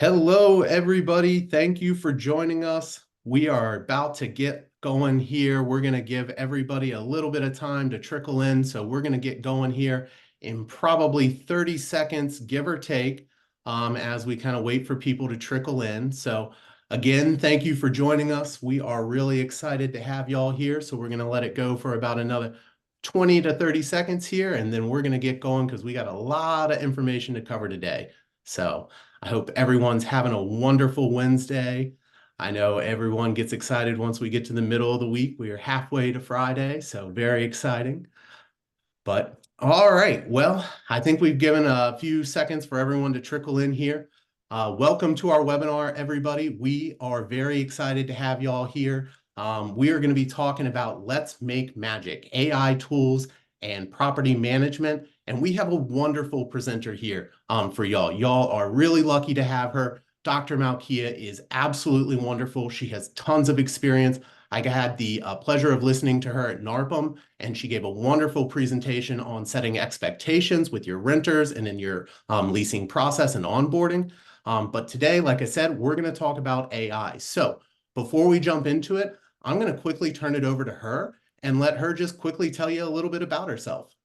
Hello, everybody. Thank you for joining us. We are about to get going here. We're going to give everybody a little bit of time to trickle in. So we're going to get going here in probably 30 seconds, give or take, as we kind of wait for people to trickle in. So again, thank you for joining us. We are really excited to have y'all here. So we're going to let it go for about another 20 to 30 seconds here, and then we're going to get going because we got a lot of information to cover today. So I hope everyone's having a wonderful Wednesday. I know everyone gets excited once we get to the middle of the week. We are halfway to Friday, so very exciting. But all right, well, I think we've given a few seconds for everyone to trickle in here. Welcome to our webinar, everybody. We are very excited to have y'all here. We are going to be talking about Let's Make Magic, AI tools and property management. And we have a wonderful presenter here for y'all. Y'all are really lucky to have her. Dr. Malkia is absolutely wonderful. She has tons of experience. I had the pleasure of listening to her at NARPM, and she gave a wonderful presentation on setting expectations with your renters and in your leasing process and onboarding. But today, like I said, we're going to talk about AI. So before we jump into it, I'm going to quickly turn it over to her and let her just quickly tell you a little bit about herself.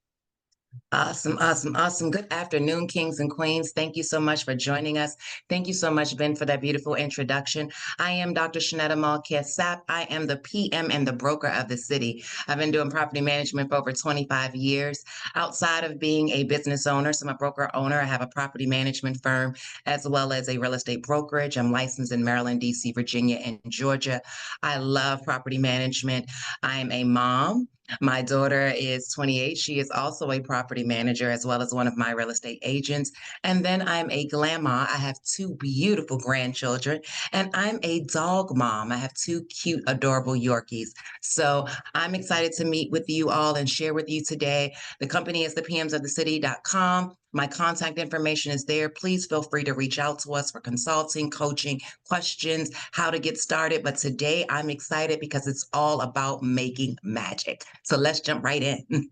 Awesome, awesome, awesome. Good afternoon, kings and queens. Thank you so much for joining us. Thank you so much, Ben, for that beautiful introduction. I am Dr. Shanetta Malkia Sapp. I am the PM and the broker of the city. I've been doing property management for over 25 years. Outside of being a business owner, so I'm a broker owner, I have a property management firm as well as a real estate brokerage. I'm licensed in Maryland, DC, Virginia, and Georgia. I love property management. I am a mom. My daughter is 28. She is also a property manager as well as one of my real estate agents. And then I'm a grandma. I have two beautiful grandchildren, and I'm a dog mom. I have two cute, adorable Yorkies. So I'm excited to meet with you all and share with you today. The company is thepmsofthecity.com. My contact information is there. Please feel free to reach out to us for consulting, coaching, questions, how to get started. But today I'm excited because it's all about making magic. So let's jump right in.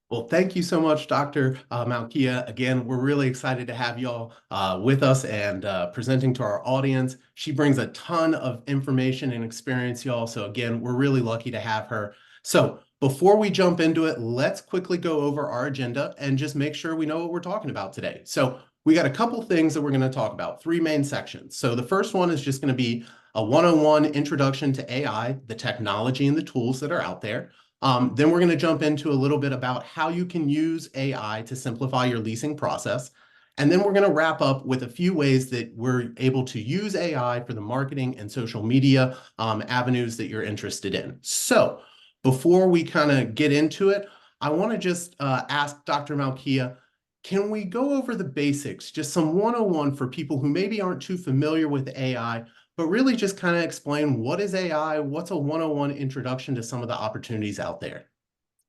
Well, thank you so much, Dr. Malkia. Again, we're really excited to have y'all with us and presenting to our audience. She brings a ton of information and experience, y'all. So again, we're really lucky to have her. So before we jump into it, let's quickly go over our agenda and just make sure we know what we're talking about today. So we got a couple things that we're going to talk about, three main sections. So the first one is just going to be a one-on-one introduction to AI, the technology and the tools that are out there. Then we're going to jump into a little bit about how you can use AI to simplify your leasing process. And then we're going to wrap up with a few ways that we're able to use AI for the marketing and social media avenues that you're interested in. So before we kind of get into it, I want to just ask Dr. Malkia, can we go over the basics, just some 101 for people who maybe aren't too familiar with AI, but really just kind of explain what is AI, what's a 101 introduction to some of the opportunities out there.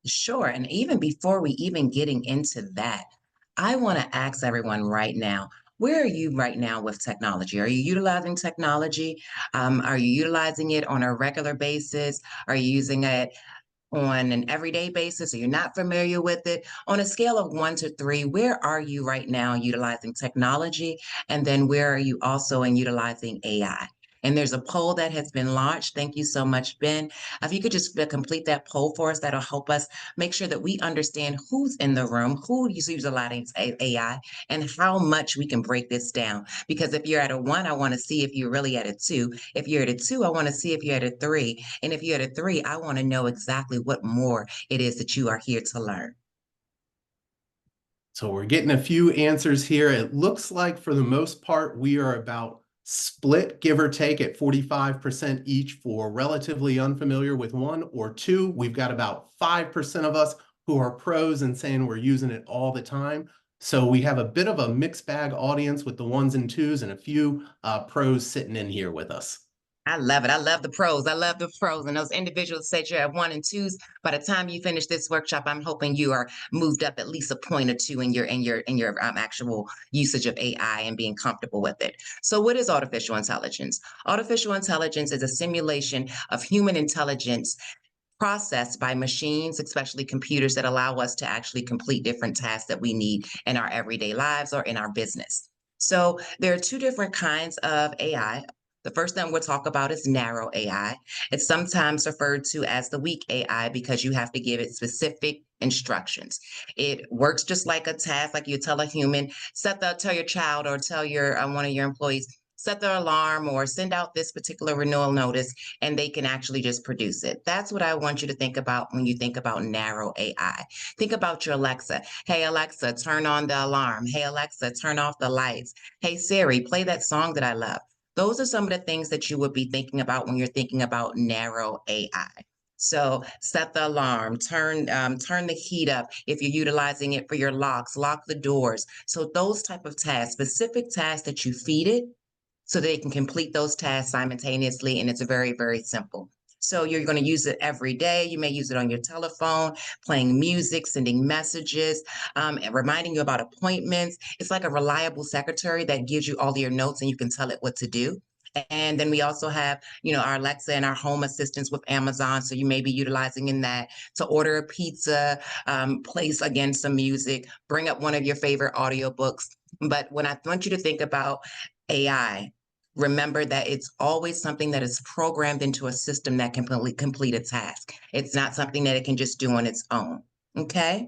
Sure. And even before we even getting into that, I want to ask everyone right now, where are you right now with technology? Are you utilizing technology? Are you utilizing it on a regular basis? Are you using it on an everyday basis? Are you not familiar with it? On a scale of 1 to 3, where are you right now utilizing technology? And then where are you also in utilizing AI? And there's a poll that has been launched. Thank you so much, Ben. If you could just complete that poll for us, that'll help us make sure that we understand who's in the room, who is utilizing AI, and how much we can break this down. Because if you're at a 1, I want to see if you're really at a 2. If you're at a 2, I want to see if you're at a 3. And if you're at a 3, I want to know exactly what more it is that you are here to learn. So we're getting a few answers here. It looks like for the most part, we are about split, give or take, at 45% each for relatively unfamiliar with 1 or 2. We've got about 5% of us who are pros and saying we're using it all the time. So we have a bit of a mixed bag audience with the 1s and 2s and a few pros sitting in here with us. I love it. I love the pros. I love the pros. And those individuals said you're at 1 and 2s. By the time you finish this workshop, I'm hoping you are moved up at least a point or two in your actual usage of AI and being comfortable with it. So, what is artificial intelligence? Artificial intelligence is a simulation of human intelligence processed by machines, especially computers that allow us to actually complete different tasks that we need in our everyday lives or in our business. So there are two different kinds of AI. The first thing we'll talk about is narrow AI. It's sometimes referred to as the weak AI because you have to give it specific instructions. It works just like a task, like you tell a human, tell your child or tell your one of your employees, set their alarm or send out this particular renewal notice, and they can actually just produce it. That's what I want you to think about when you think about narrow AI. Think about your Alexa. Hey, Alexa, turn on the alarm. Hey, Alexa, turn off the lights. Hey, Siri, play that song that I love. Those are some of the things that you would be thinking about when you're thinking about narrow AI. So set the alarm, turn the heat up if you're utilizing it for your locks, lock the doors. So those type of tasks, specific tasks that you feed it so they can complete those tasks simultaneously. And it's very, very simple. So you're going to use it every day. You may use it on your telephone, playing music, sending messages, and reminding you about appointments. It's like a reliable secretary that gives you all your notes and you can tell it what to do. And then we also have, our Alexa and our home assistants with Amazon. So you may be utilizing in that to order a pizza, place again some music, bring up one of your favorite audiobooks. But when I want you to think about AI, remember that it's always something that is programmed into a system that can complete a task. It's not something that it can just do on its own. Okay.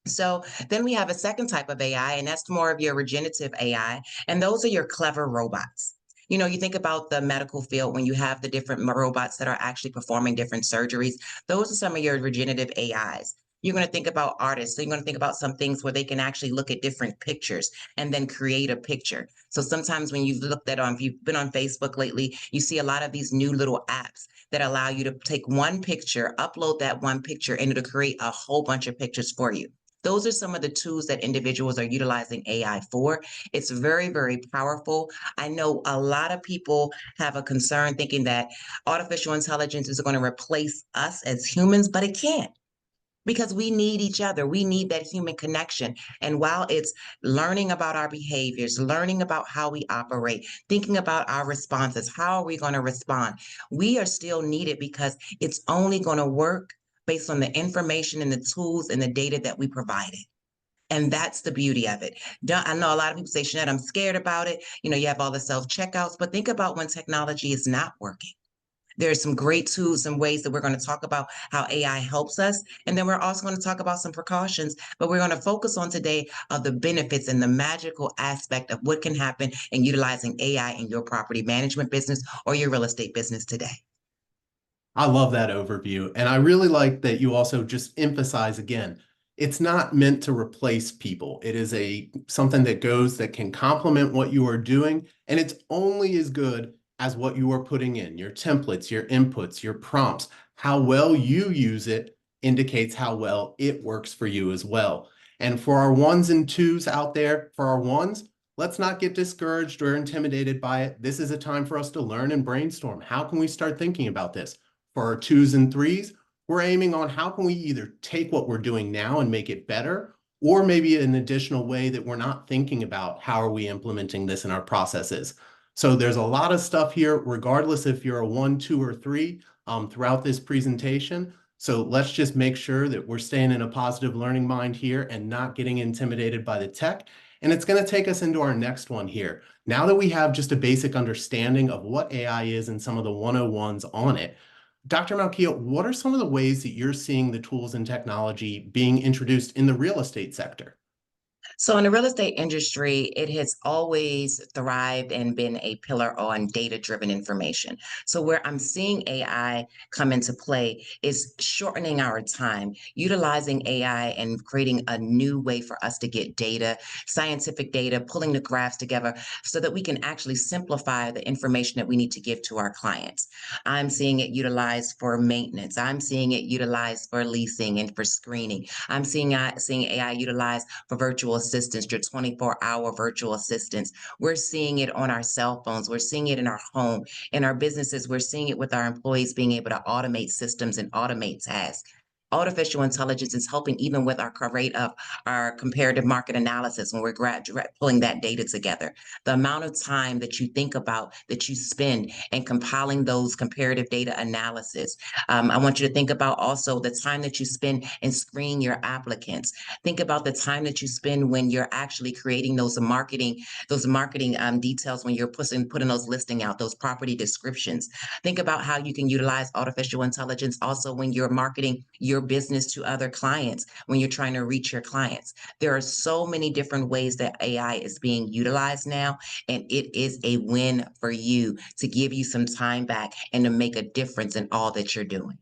So then we have a second type of AI, and that's more of your regenerative AI. And those are your clever robots. You think about the medical field when you have the different robots that are actually performing different surgeries. Those are some of your regenerative AIs. You're going to think about artists. So you're going to think about some things where they can actually look at different pictures and then create a picture. So sometimes when you've looked at if you've been on Facebook lately, you see a lot of these new little apps that allow you to take one picture, upload that one picture, and it'll create a whole bunch of pictures for you. Those are some of the tools that individuals are utilizing AI for. It's very, very powerful. I know a lot of people have a concern thinking that artificial intelligence is going to replace us as humans, but it can't because we need each other. We need that human connection. And while it's learning about our behaviors, learning about how we operate, thinking about our responses, how are we going to respond? We are still needed because it's only going to work based on the information and the tools and the data that we provided. And that's the beauty of it. I know a lot of people say, Shanette, I'm scared about it. You have all the self checkouts, but think about when technology is not working. There's some great tools and ways that we're going to talk about how AI helps us. And then we're also going to talk about some precautions, but we're going to focus on today of the benefits and the magical aspect of what can happen in utilizing AI in your property management business or your real estate business today. I love that overview. And I really like that you also just emphasize again, it's not meant to replace people. It is something that can complement what you are doing, and it's only as good as what you are putting in, your templates, your inputs, your prompts. How well you use it indicates how well it works for you as well. And for our ones and twos out there, for our ones, let's not get discouraged or intimidated by it. This is a time for us to learn and brainstorm. How can we start thinking about this? For our twos and threes, we're aiming on how can we either take what we're doing now and make it better, or maybe an additional way that we're not thinking about how are we implementing this in our processes. So there's a lot of stuff here, regardless if you're a 1, 2, or 3 throughout this presentation. So let's just make sure that we're staying in a positive learning mind here and not getting intimidated by the tech. And it's going to take us into our next one here. Now that we have just a basic understanding of what AI is and some of the 101s on it, Dr. Malkia, what are some of the ways that you're seeing the tools and technology being introduced in the real estate sector? So in the real estate industry, it has always thrived and been a pillar on data-driven information. So where I'm seeing AI come into play is shortening our time, utilizing AI and creating a new way for us to get data, scientific data, pulling the graphs together so that we can actually simplify the information that we need to give to our clients. I'm seeing it utilized for maintenance. I'm seeing it utilized for leasing and for screening. I'm seeing AI utilized for virtual assistants, your 24-hour virtual assistants. We're seeing it on our cell phones. We're seeing it in our home, in our businesses. We're seeing it with our employees being able to automate systems and automate tasks. Artificial intelligence is helping even with our rate of our comparative market analysis when we're pulling that data together. The amount of time that you think about, that you spend in compiling those comparative data analysis. I want you to think about also the time that you spend in screening your applicants. Think about the time that you spend when you're actually creating those marketing details, when you're putting those listing out, those property descriptions. Think about how you can utilize artificial intelligence also when you're marketing your business to other clients, when you're trying to reach your clients. There are so many different ways that AI is being utilized now, and it is a win for you to give you some time back and to make a difference in all that you're doing.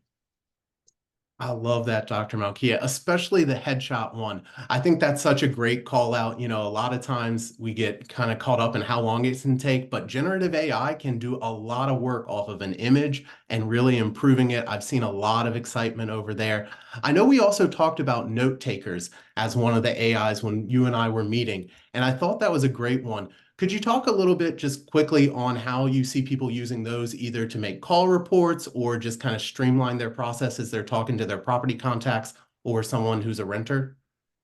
I love that, Dr. Malkia, especially the headshot one. I think that's such a great call out. You know, a lot of times we get kind of caught up in how long it can take, but generative AI can do a lot of work off of an image and really improving it. I've seen a lot of excitement over there. I know we also talked about note takers as one of the AIs when you and I were meeting, and I thought that was a great one. Could you talk a little bit just quickly on how you see people using those either to make call reports or just kind of streamline their process as they're talking to their property contacts or someone who's a renter?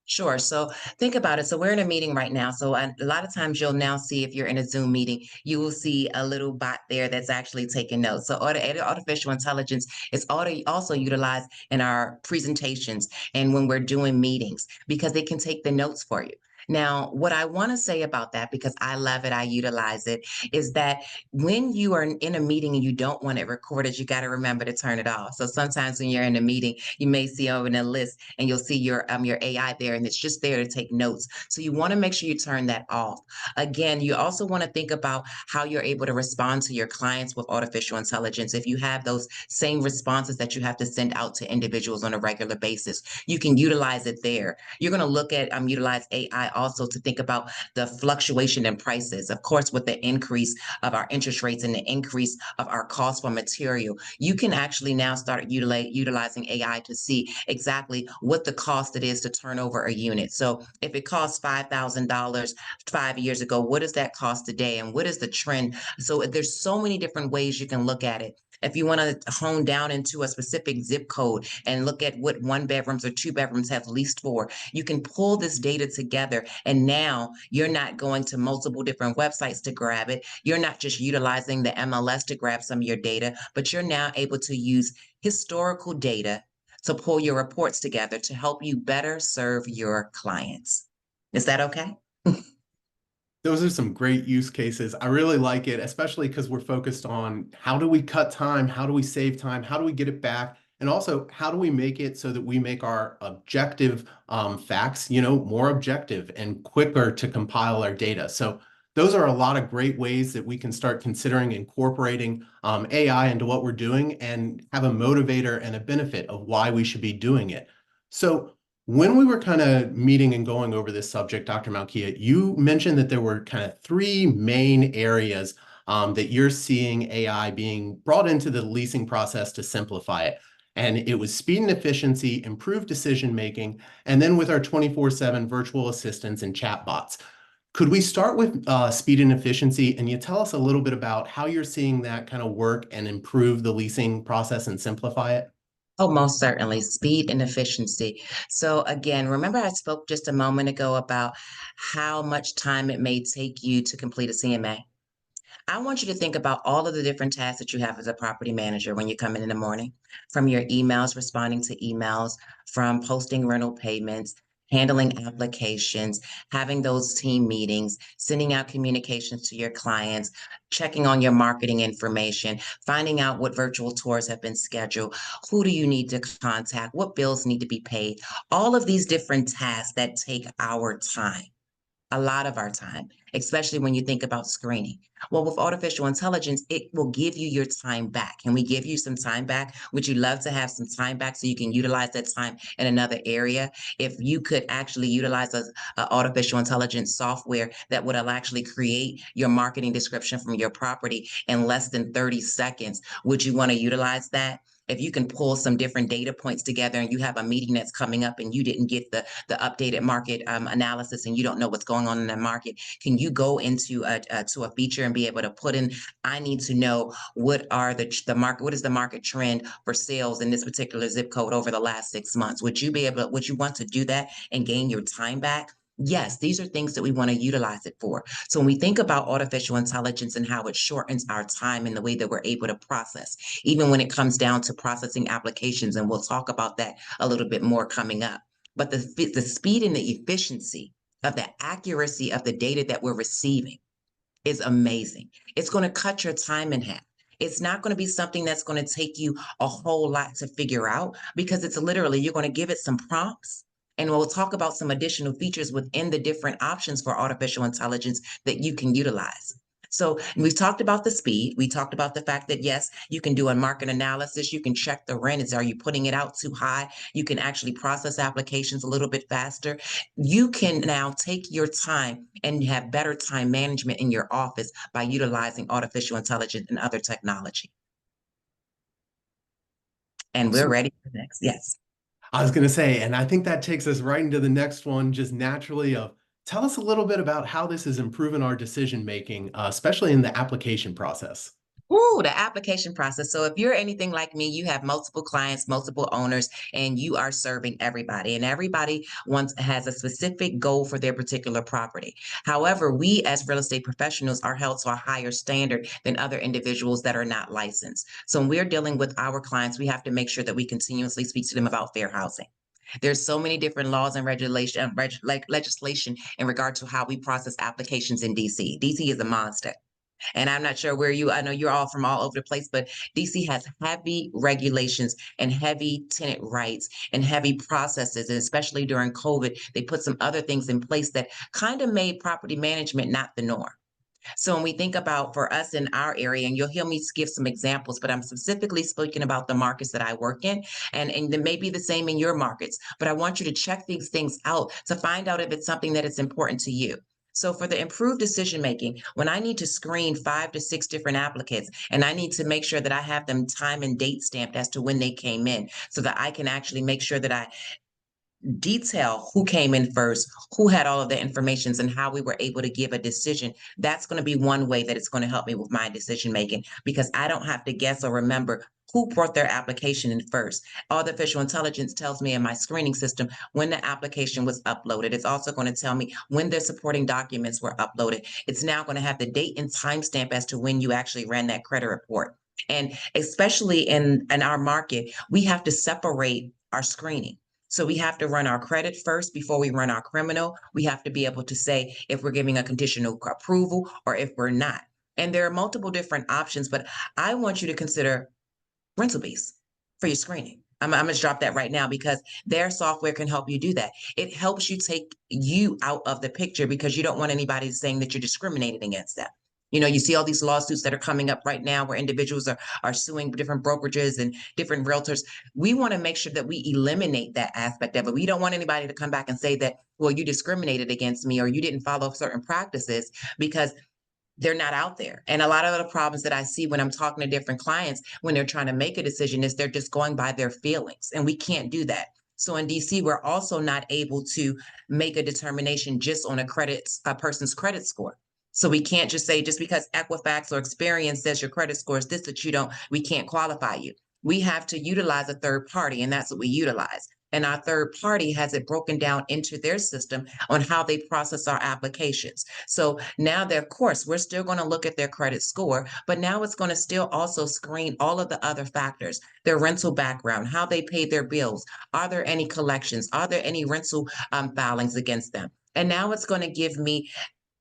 Sure. So think about it. So we're in a meeting right now. So a lot of times you'll now see, if you're in a Zoom meeting, you will see a little bot there that's actually taking notes. So artificial intelligence is also utilized in our presentations and when we're doing meetings because it can take the notes for you. Now, what I want to say about that, because I love it, I utilize it, is that when you are in a meeting and you don't want it recorded, you got to remember to turn it off. So sometimes when you're in a meeting, you may see over in a list and you'll see your AI there, and it's just there to take notes. So you want to make sure you turn that off. Again, you also want to think about how you're able to respond to your clients with artificial intelligence. If you have those same responses that you have to send out to individuals on a regular basis, you can utilize it there. You're going to look at utilize AI also to think about the fluctuation in prices. Of course, with the increase of our interest rates and the increase of our cost for material, you can actually now start utilizing AI to see exactly what the cost it is to turn over a unit. So if it costs $5,000 5 years ago, what does that cost today? And what is the trend? So there's so many different ways you can look at it. If you want to hone down into a specific zip code and look at what one bedrooms or two bedrooms have leased for, you can pull this data together. And now you're not going to multiple different websites to grab it. You're not just utilizing the MLS to grab some of your data, but you're now able to use historical data to pull your reports together to help you better serve your clients. Is that okay? Those are some great use cases. I really like it, especially because we're focused on how do we cut time? How do we save time? How do we get it back? And also, how do we make it so that we make our objective facts, you know, more objective and quicker to compile our data? So those are a lot of great ways that we can start considering incorporating AI into what we're doing and have a motivator and a benefit of why we should be doing it. So when we were kind of meeting and going over this subject, Dr. Malkia, you mentioned that there were kind of three main areas that you're seeing AI being brought into the leasing process to simplify it. And it was speed and efficiency, improved decision making, and then with our 24/7 virtual assistants and chatbots. Could we start with speed and efficiency? And you tell us a little bit about how you're seeing that kind of work and improve the leasing process and simplify it? Oh, most certainly. Speed and efficiency. So again, remember I spoke just a moment ago about how much time it may take you to complete a CMA? I want you to think about all of the different tasks that you have as a property manager when you come in the morning, from your emails, responding to emails, from posting rental payments, handling applications, having those team meetings, sending out communications to your clients, checking on your marketing information, finding out what virtual tours have been scheduled, who do you need to contact, what bills need to be paid, all of these different tasks that take our time, a lot of our time, especially when you think about screening. Well, with artificial intelligence, it will give you your time back. Can we give you some time back? Would you love to have some time back so you can utilize that time in another area? If you could actually utilize a artificial intelligence software that would actually create your marketing description from your property in less than 30 seconds, would you want to utilize that? if you can pull some different data points together and you have a meeting that's coming up and you didn't get the updated market analysis and you don't know what's going on in the market, can you go into to a feature and be able to put in, I need to know what are the market, what is the market trend for sales in this particular zip code over the last 6 months? Would you want to do that and gain your time back? Yes, these are things that we want to utilize it for. So when we think about artificial intelligence and how it shortens our time and the way that we're able to process, even when it comes down to processing applications, and we'll talk about that a little bit more coming up. But the speed and the efficiency of the accuracy of the data that we're receiving is amazing. It's going to cut your time in half. It's not going to be something that's going to take you a whole lot to figure out, because it's literally, you're going to give it some prompts, and we'll talk about some additional features within the different options for artificial intelligence that you can utilize. So we've talked about the speed. We talked about the fact that, yes, you can do a market analysis. You can check the rent. Are you putting it out too high? You can actually process applications a little bit faster. You can now take your time and have better time management in your office by utilizing artificial intelligence and other technology. And we're ready for the next. Yes. I was going to say, and I think that takes us right into the next one, just naturally, of tell us a little bit about how this is improving our decision making, especially in the application process. Ooh, the application process. So if you're anything like me, you have multiple clients, multiple owners, and you are serving everybody. And everybody has a specific goal for their particular property. However, we as real estate professionals are held to a higher standard than other individuals that are not licensed. So when we're dealing with our clients, we have to make sure that we continuously speak to them about fair housing. There's so many different laws and legislation in regard to how we process applications in DC. DC is a monster. And I'm not sure I know you're all from all over the place, but DC has heavy regulations and heavy tenant rights and heavy processes. And especially during COVID, they put some other things in place that kind of made property management not the norm. So when we think about, for us in our area, and you'll hear me give some examples, but I'm specifically speaking about the markets that I work in, and it may be the same in your markets, but I want you to check these things out to find out if it's something that is important to you. So for the improved decision making, when I need to screen 5 to 6 different applicants, and I need to make sure that I have them time and date stamped as to when they came in, so that I can actually make sure that I detail who came in first, who had all of the information, and how we were able to give a decision. That's going to be one way that it's going to help me with my decision making, because I don't have to guess or remember who brought their application in first. Artificial intelligence tells me in my screening system when the application was uploaded. It's also going to tell me when their supporting documents were uploaded. It's now going to have the date and timestamp as to when you actually ran that credit report. And especially in our market, we have to separate our screening. So we have to run our credit first before we run our criminal. We have to be able to say if we're giving a conditional approval or if we're not. And there are multiple different options, but I want you to consider RentalBeast for your screening. I'm going to drop that right now, because their software can help you do that. It helps you take you out of the picture, because you don't want anybody saying that you're discriminating against them. You know, you see all these lawsuits that are coming up right now where individuals are suing different brokerages and different realtors. We want to make sure that we eliminate that aspect of it. We don't want anybody to come back and say that, well, you discriminated against me or you didn't follow certain practices, because they're not out there. And a lot of the problems that I see when I'm talking to different clients when they're trying to make a decision is they're just going by their feelings, and we can't do that. So in DC, we're also not able to make a determination just on a person's credit score. So we can't just say, just because Equifax or Experian says your credit score is this, that we can't qualify you. We have to utilize a third party, and that's what we utilize. And our third party has it broken down into their system on how they process our applications. So now of course, we're still going to look at their credit score, but now it's going to still also screen all of the other factors: their rental background, how they paid their bills, are there any collections, are there any rental filings against them? And now it's going to give me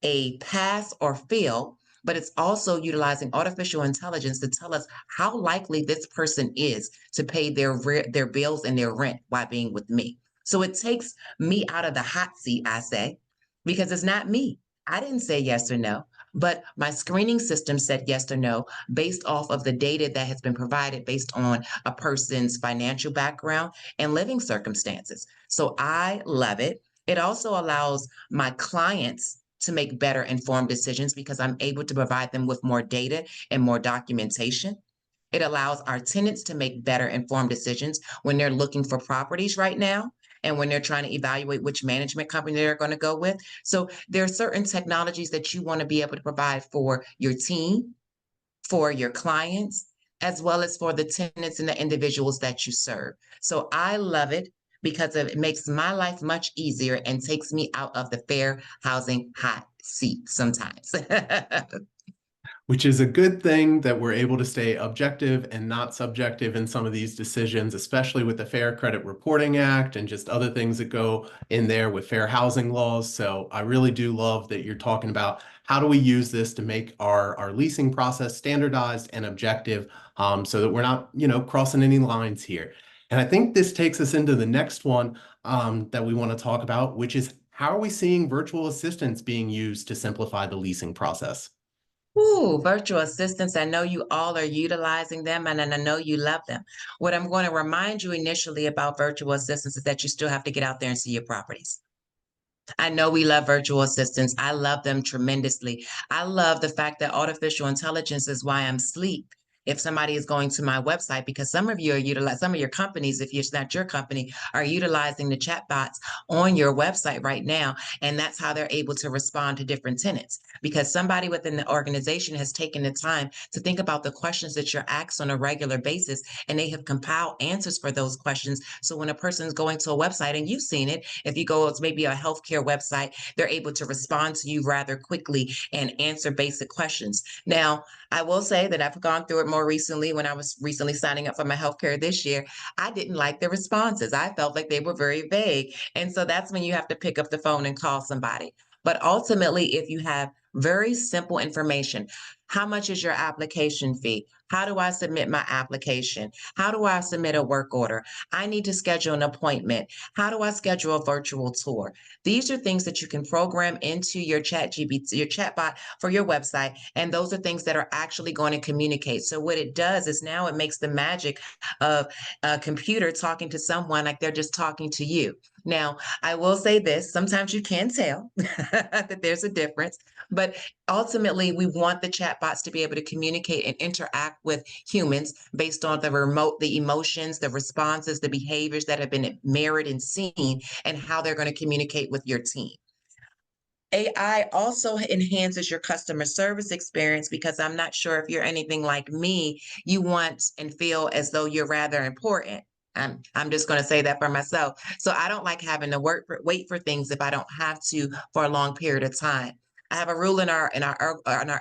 a pass or fail, but it's also utilizing artificial intelligence to tell us how likely this person is to pay their bills and their rent while being with me. So it takes me out of the hot seat, I say, because it's not me. I didn't say yes or no, but my screening system said yes or no based off of the data that has been provided based on a person's financial background and living circumstances. So I love it. It also allows my clients to make better informed decisions, because I'm able to provide them with more data and more documentation. It allows our tenants to make better informed decisions when they're looking for properties right now and when they're trying to evaluate which management company they're going to go with. So there are certain technologies that you want to be able to provide for your team, for your clients, as well as for the tenants and the individuals that you serve. So I love it because it makes my life much easier and takes me out of the fair housing hot seat sometimes. Which is a good thing that we're able to stay objective and not subjective in some of these decisions, especially with the Fair Credit Reporting Act and just other things that go in there with fair housing laws. So I really do love that you're talking about how do we use this to make our leasing process standardized and objective, so that we're not, crossing any lines here. And I think this takes us into the next one, that we want to talk about, which is how are we seeing virtual assistants being used to simplify the leasing process? Ooh, virtual assistants. I know you all are utilizing them and I know you love them. What I'm going to remind you initially about virtual assistants is that you still have to get out there and see your properties. I know we love virtual assistants. I love them tremendously. I love the fact that artificial intelligence is why I'm asleep. If somebody is going to my website, because some of you are utilizing, some of your companies, if it's not your company, are utilizing the chatbots on your website right now. And that's how they're able to respond to different tenants. Because somebody within the organization has taken the time to think about the questions that you're asked on a regular basis, and they have compiled answers for those questions. So when a person's going to a website, and you've seen it, if you go to maybe a healthcare website, they're able to respond to you rather quickly and answer basic questions. Now, I will say that I've gone through it more recently when I was recently signing up for my healthcare this year. I didn't like the responses. I felt like they were very vague. And so that's when you have to pick up the phone and call somebody. But ultimately, if you have very simple information, how much is your application fee? How do I submit my application? How do I submit a work order? I need to schedule an appointment. How do I schedule a virtual tour? These are things that you can program into your chat GPT, your chatbot for your website. And those are things that are actually going to communicate. So what it does is now it makes the magic of a computer talking to someone like they're just talking to you. Now, I will say this, sometimes you can tell that there's a difference, but ultimately we want the chatbots to be able to communicate and interact with humans based on the emotions, the responses, the behaviors that have been mirrored and seen, and how they're going to communicate with your team. AI also enhances your customer service experience because I'm not sure if you're anything like me, you want and feel as though you're rather important. I'm just going to say that for myself. So I don't like having to wait for things if I don't have to for a long period of time. I have a rule in our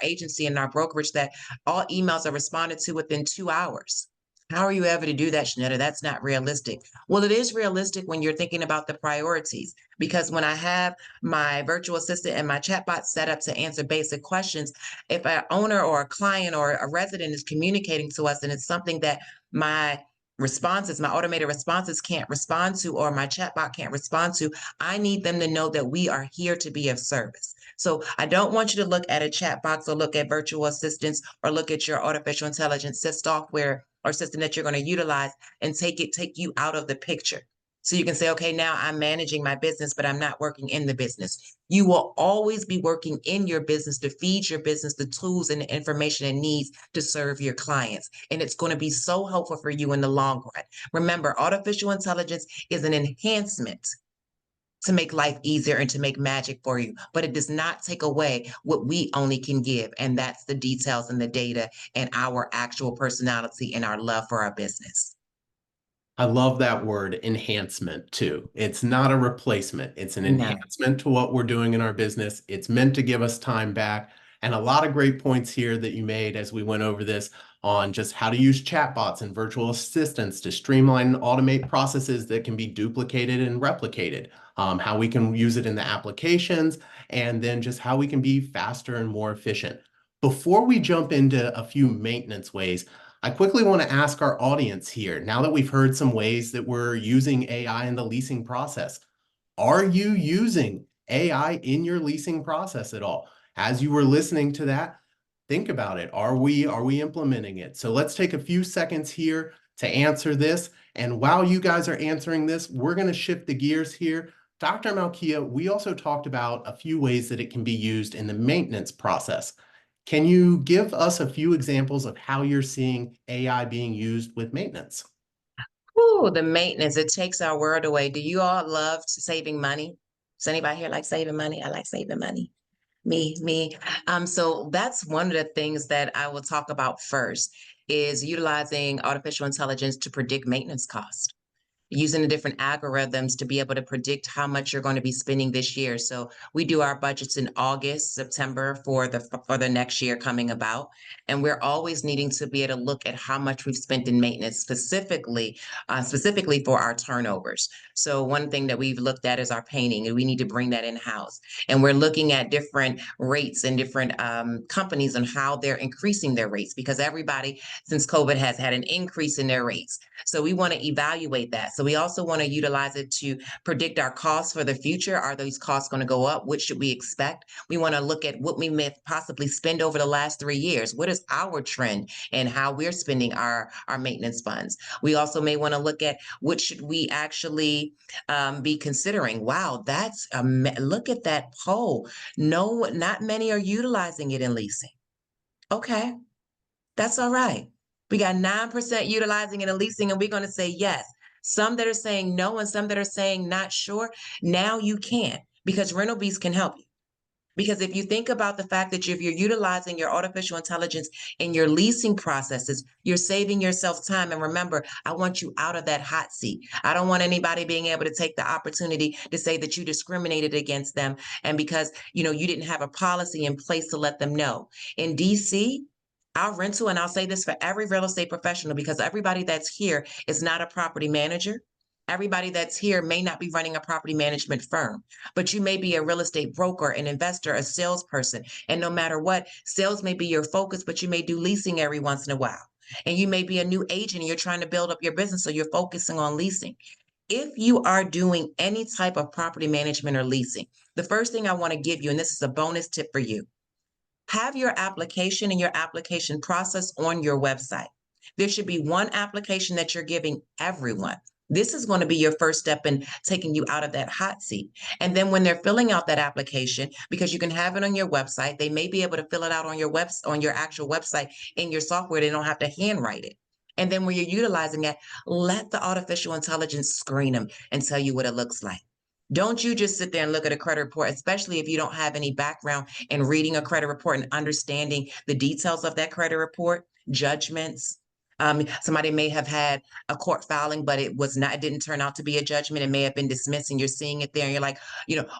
agency in our brokerage that all emails are responded to within 2 hours. How are you ever to do that, Shanetta? That's not realistic. Well, it is realistic when you're thinking about the priorities, because when I have my virtual assistant and my chatbot set up to answer basic questions, if an owner or a client or a resident is communicating to us and it's something that my automated responses can't respond to, or my chatbot can't respond to, I need them to know that we are here to be of service. So I don't want you to look at a chat box or look at virtual assistants or look at your artificial intelligence software or system that you're going to utilize and take you out of the picture. So you can say, okay, now I'm managing my business, but I'm not working in the business. You will always be working in your business to feed your business the tools and the information it needs to serve your clients. And it's going to be so helpful for you in the long run. Remember, artificial intelligence is an enhancement to make life easier and to make magic for you, but it does not take away what we only can give. And that's the details and the data and our actual personality and our love for our business. I love that word enhancement too. It's not a replacement. It's an No. enhancement to what we're doing in our business. It's meant to give us time back. And a lot of great points here that you made as we went over this on just how to use chatbots and virtual assistants to streamline and automate processes that can be duplicated and replicated, how we can use it in the applications, and then just how we can be faster and more efficient. Before we jump into a few maintenance ways, I quickly want to ask our audience here, now that we've heard some ways that we're using AI in the leasing process, are you using AI in your leasing process at all? As you were listening to that, think about it. Are we implementing it? So let's take a few seconds here to answer this. And while you guys are answering this, we're going to shift the gears here. Dr. Malkia, we also talked about a few ways that it can be used in the maintenance process. Can you give us a few examples of how you're seeing AI being used with maintenance? Ooh, the maintenance, it takes our world away. Do you all love saving money? Does anybody here like saving money? I like saving money. Me. So that's one of the things that I will talk about first is utilizing artificial intelligence to predict maintenance costs, using the different algorithms to be able to predict how much you're going to be spending this year. So we do our budgets in August, September for the next year coming about, and we're always needing to be able to look at how much we've spent in maintenance, specifically for our turnovers. So one thing that we've looked at is our painting, and we need to bring that in house. And we're looking at different rates and different companies and how they're increasing their rates because everybody since COVID has had an increase in their rates. So we want to evaluate that. So we also want to utilize it to predict our costs for the future. Are those costs going to go up? What should we expect? We want to look at what we may possibly spend over the last 3 years. What is our trend and how we're spending our maintenance funds? We also may want to look at what should we actually be considering. Wow, look at that poll. No, not many are utilizing it in leasing. Okay, that's all right. We got 9% utilizing it and leasing, and we're going to say yes. Some that are saying no, and some that are saying not sure. Now you can, because Rental Beast can help you. Because if you think about the fact that if you're utilizing your artificial intelligence in your leasing processes, you're saving yourself time. And remember, I want you out of that hot seat. I don't want anybody being able to take the opportunity to say that you discriminated against them. And because, you didn't have a policy in place to let them know. In DC, our rental, and I'll say this for every real estate professional, because everybody that's here is not a property manager. Everybody that's here may not be running a property management firm, but you may be a real estate broker, an investor, a salesperson. And no matter what, sales may be your focus, but you may do leasing every once in a while. And you may be a new agent and you're trying to build up your business, so you're focusing on leasing. If you are doing any type of property management or leasing, the first thing I want to give you, and this is a bonus tip for you, have your application and your application process on your website. There should be one application that you're giving everyone. This is going to be your first step in taking you out of that hot seat. And then when they're filling out that application, because you can have it on your website, they may be able to fill it out on your actual website in your software. They don't have to handwrite it. And then when you're utilizing it, let the artificial intelligence screen them and tell you what it looks like. Don't you just sit there and look at a credit report, especially if you don't have any background in reading a credit report and understanding the details of that credit report, judgments. Somebody may have had a court filing, but it didn't turn out to be a judgment. It may have been dismissed, and you're seeing it there, and you're like,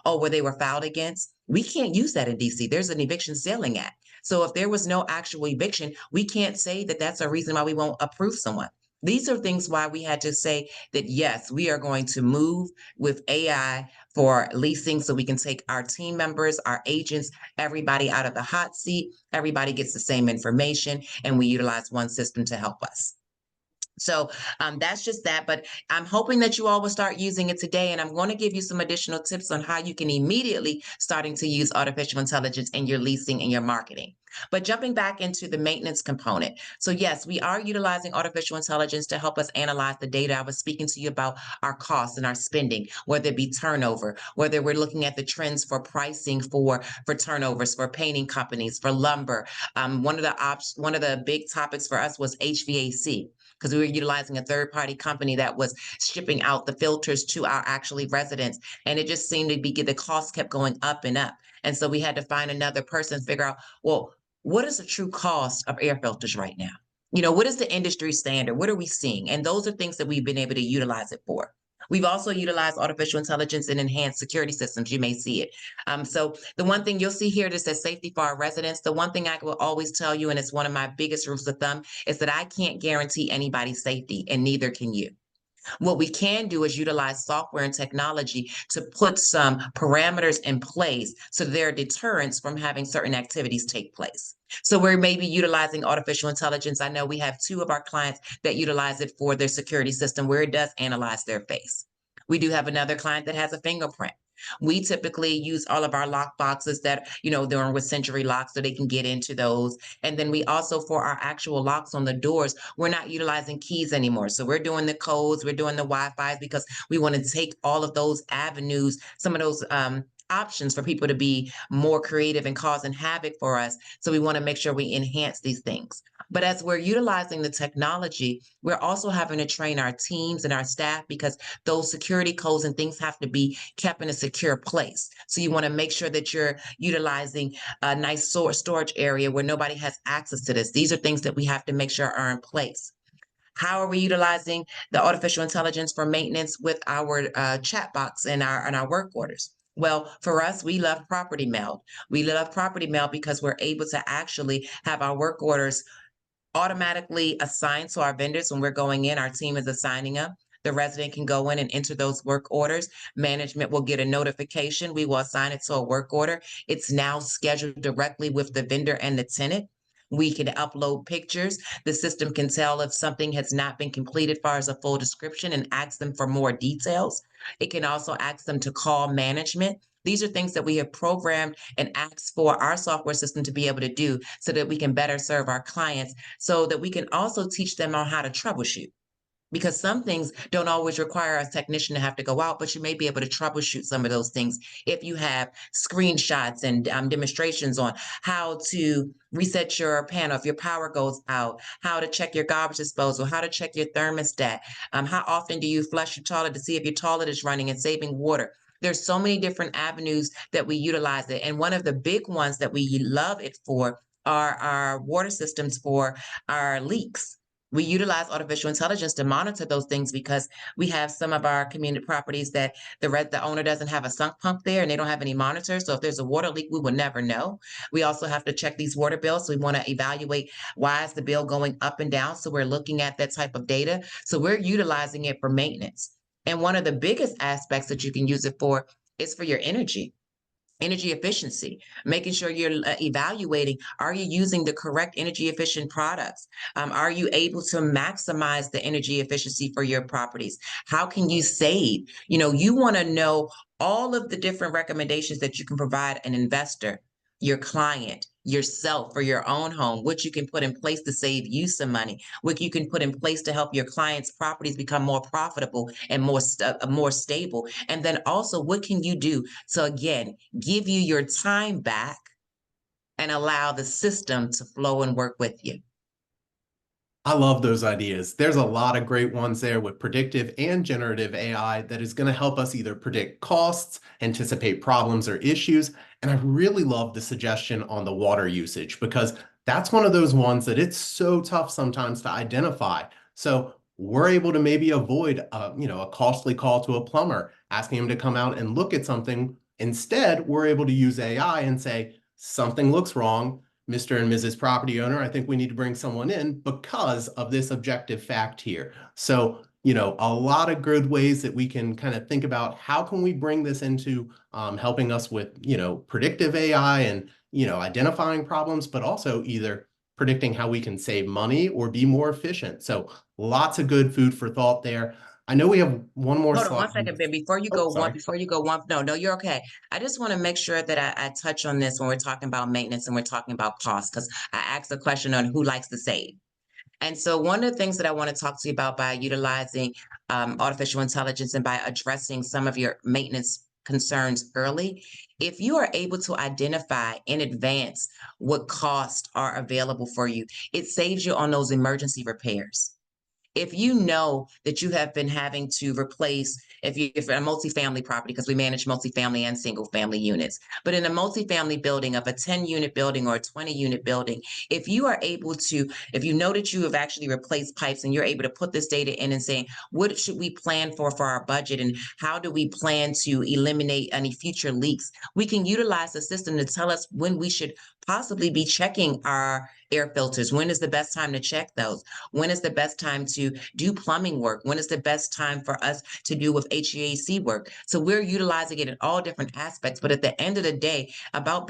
oh, well, they were filed against. We can't use that in DC. There's an eviction sealing act. So if there was no actual eviction, we can't say that that's a reason why we won't approve someone. These are things why we had to say that, yes, we are going to move with AI for leasing so we can take our team members, our agents, everybody out of the hot seat. Everybody gets the same information, and we utilize one system to help us. So that's just that. But I'm hoping that you all will start using it today. And I'm going to give you some additional tips on how you can immediately starting to use artificial intelligence in your leasing and your marketing. But jumping back into the maintenance component. So yes, we are utilizing artificial intelligence to help us analyze the data. I was speaking to you about our costs and our spending, whether it be turnover, whether we're looking at the trends for pricing for turnovers, for painting companies, for lumber. One of the big topics for us was HVAC, because we were utilizing a third-party company that was shipping out the filters to our actually residents. And it just seemed to be, the cost kept going up and up. And so we had to find another person and figure out, well, what is the true cost of air filters right now? What is the industry standard? What are we seeing? And those are things that we've been able to utilize it for. We've also utilized artificial intelligence in enhanced security systems. You may see it. So the one thing you'll see here that says safety for our residents, the one thing I will always tell you, and it's one of my biggest rules of thumb, is that I can't guarantee anybody's safety, and neither can you. What we can do is utilize software and technology to put some parameters in place so there are deterrents from having certain activities take place. So we're maybe utilizing artificial intelligence. I know we have 2 of our clients that utilize it for their security system where it does analyze their face. We do have another client that has a fingerprint. We typically use all of our lock boxes that, they're with Century Locks so they can get into those. And then we also, for our actual locks on the doors, we're not utilizing keys anymore. So we're doing the codes, we're doing the Wi-Fi because we want to take all of those avenues, some of those options for people to be more creative and causing havoc for us. So we want to make sure we enhance these things. But as we're utilizing the technology, we're also having to train our teams and our staff because those security codes and things have to be kept in a secure place. So you want to make sure that you're utilizing a nice storage area where nobody has access to this. These are things that we have to make sure are in place. How are we utilizing the artificial intelligence for maintenance with our chat box and our work orders? Well, for us, we love Property Meld. We love Property Meld because we're able to actually have our work orders automatically assigned to our vendors. When we're going in, our team is assigning them. The resident can go in and enter those work orders. Management will get a notification. We will assign it to a work order. It's now scheduled directly with the vendor and the tenant. We can upload pictures. The system can tell if something has not been completed as far as a full description and ask them for more details. It can also ask them to call management. These are things that we have programmed and asked for our software system to be able to do so that we can better serve our clients, so that we can also teach them on how to troubleshoot. Because some things don't always require a technician to have to go out, but you may be able to troubleshoot some of those things if you have screenshots and demonstrations on how to reset your panel if your power goes out, how to check your garbage disposal, how to check your thermostat, how often do you flush your toilet to see if your toilet is running and saving water. There's so many different avenues that we utilize it. And one of the big ones that we love it for are our water systems for our leaks. We utilize artificial intelligence to monitor those things because we have some of our community properties that the owner doesn't have a sunk pump there and they don't have any monitors. So if there's a water leak, we will never know. We also have to check these water bills. So we want to evaluate, why is the bill going up and down? So we're looking at that type of data. So we're utilizing it for maintenance. And one of the biggest aspects that you can use it for is for your energy efficiency, making sure you're evaluating, are you using the correct energy efficient products? Are you able to maximize the energy efficiency for your properties? How can you save? You want to know all of the different recommendations that you can provide an investor, your client, yourself for your own home, what you can put in place to save you some money, what you can put in place to help your clients' properties become more profitable and more stable. And then also, what can you do to, again, give you your time back and allow the system to flow and work with you? I love those ideas. There's a lot of great ones there with predictive and generative AI that is going to help us either predict costs, anticipate problems or issues. And I really love the suggestion on the water usage because that's one of those ones that it's so tough sometimes to identify. So we're able to maybe avoid a costly call to a plumber, asking him to come out and look at something. Instead, we're able to use AI and say, something looks wrong. Mr. and Mrs. Property Owner, I think we need to bring someone in because of this objective fact here. So, a lot of good ways that we can kind of think about how can we bring this into helping us with, predictive AI and, identifying problems, but also either predicting how we can save money or be more efficient. So lots of good food for thought there. I know we have one more Hold on slide. one second, Ben. Oh, sorry. No, you're okay. I just want to make sure that I touch on this when we're talking about maintenance and we're talking about cost, because I asked a question on who likes to save. And so one of the things that I want to talk to you about by utilizing artificial intelligence and by addressing some of your maintenance concerns early, if you are able to identify in advance what costs are available for you, it saves you on those emergency repairs. If you know that you have been having to replace, if you're a multifamily property, because we manage multifamily and single family units, but in a multifamily building of a 10-unit building or a 20-unit building, if you are able to, if you know that you have actually replaced pipes and you're able to put this data in and saying, what should we plan for our budget and how do we plan to eliminate any future leaks, we can utilize the system to tell us when we should possibly be checking our air filters. When is the best time to check those? When is the best time to do plumbing work? When is the best time for us to do with HVAC work? So we're utilizing it in all different aspects. But at the end of the day, about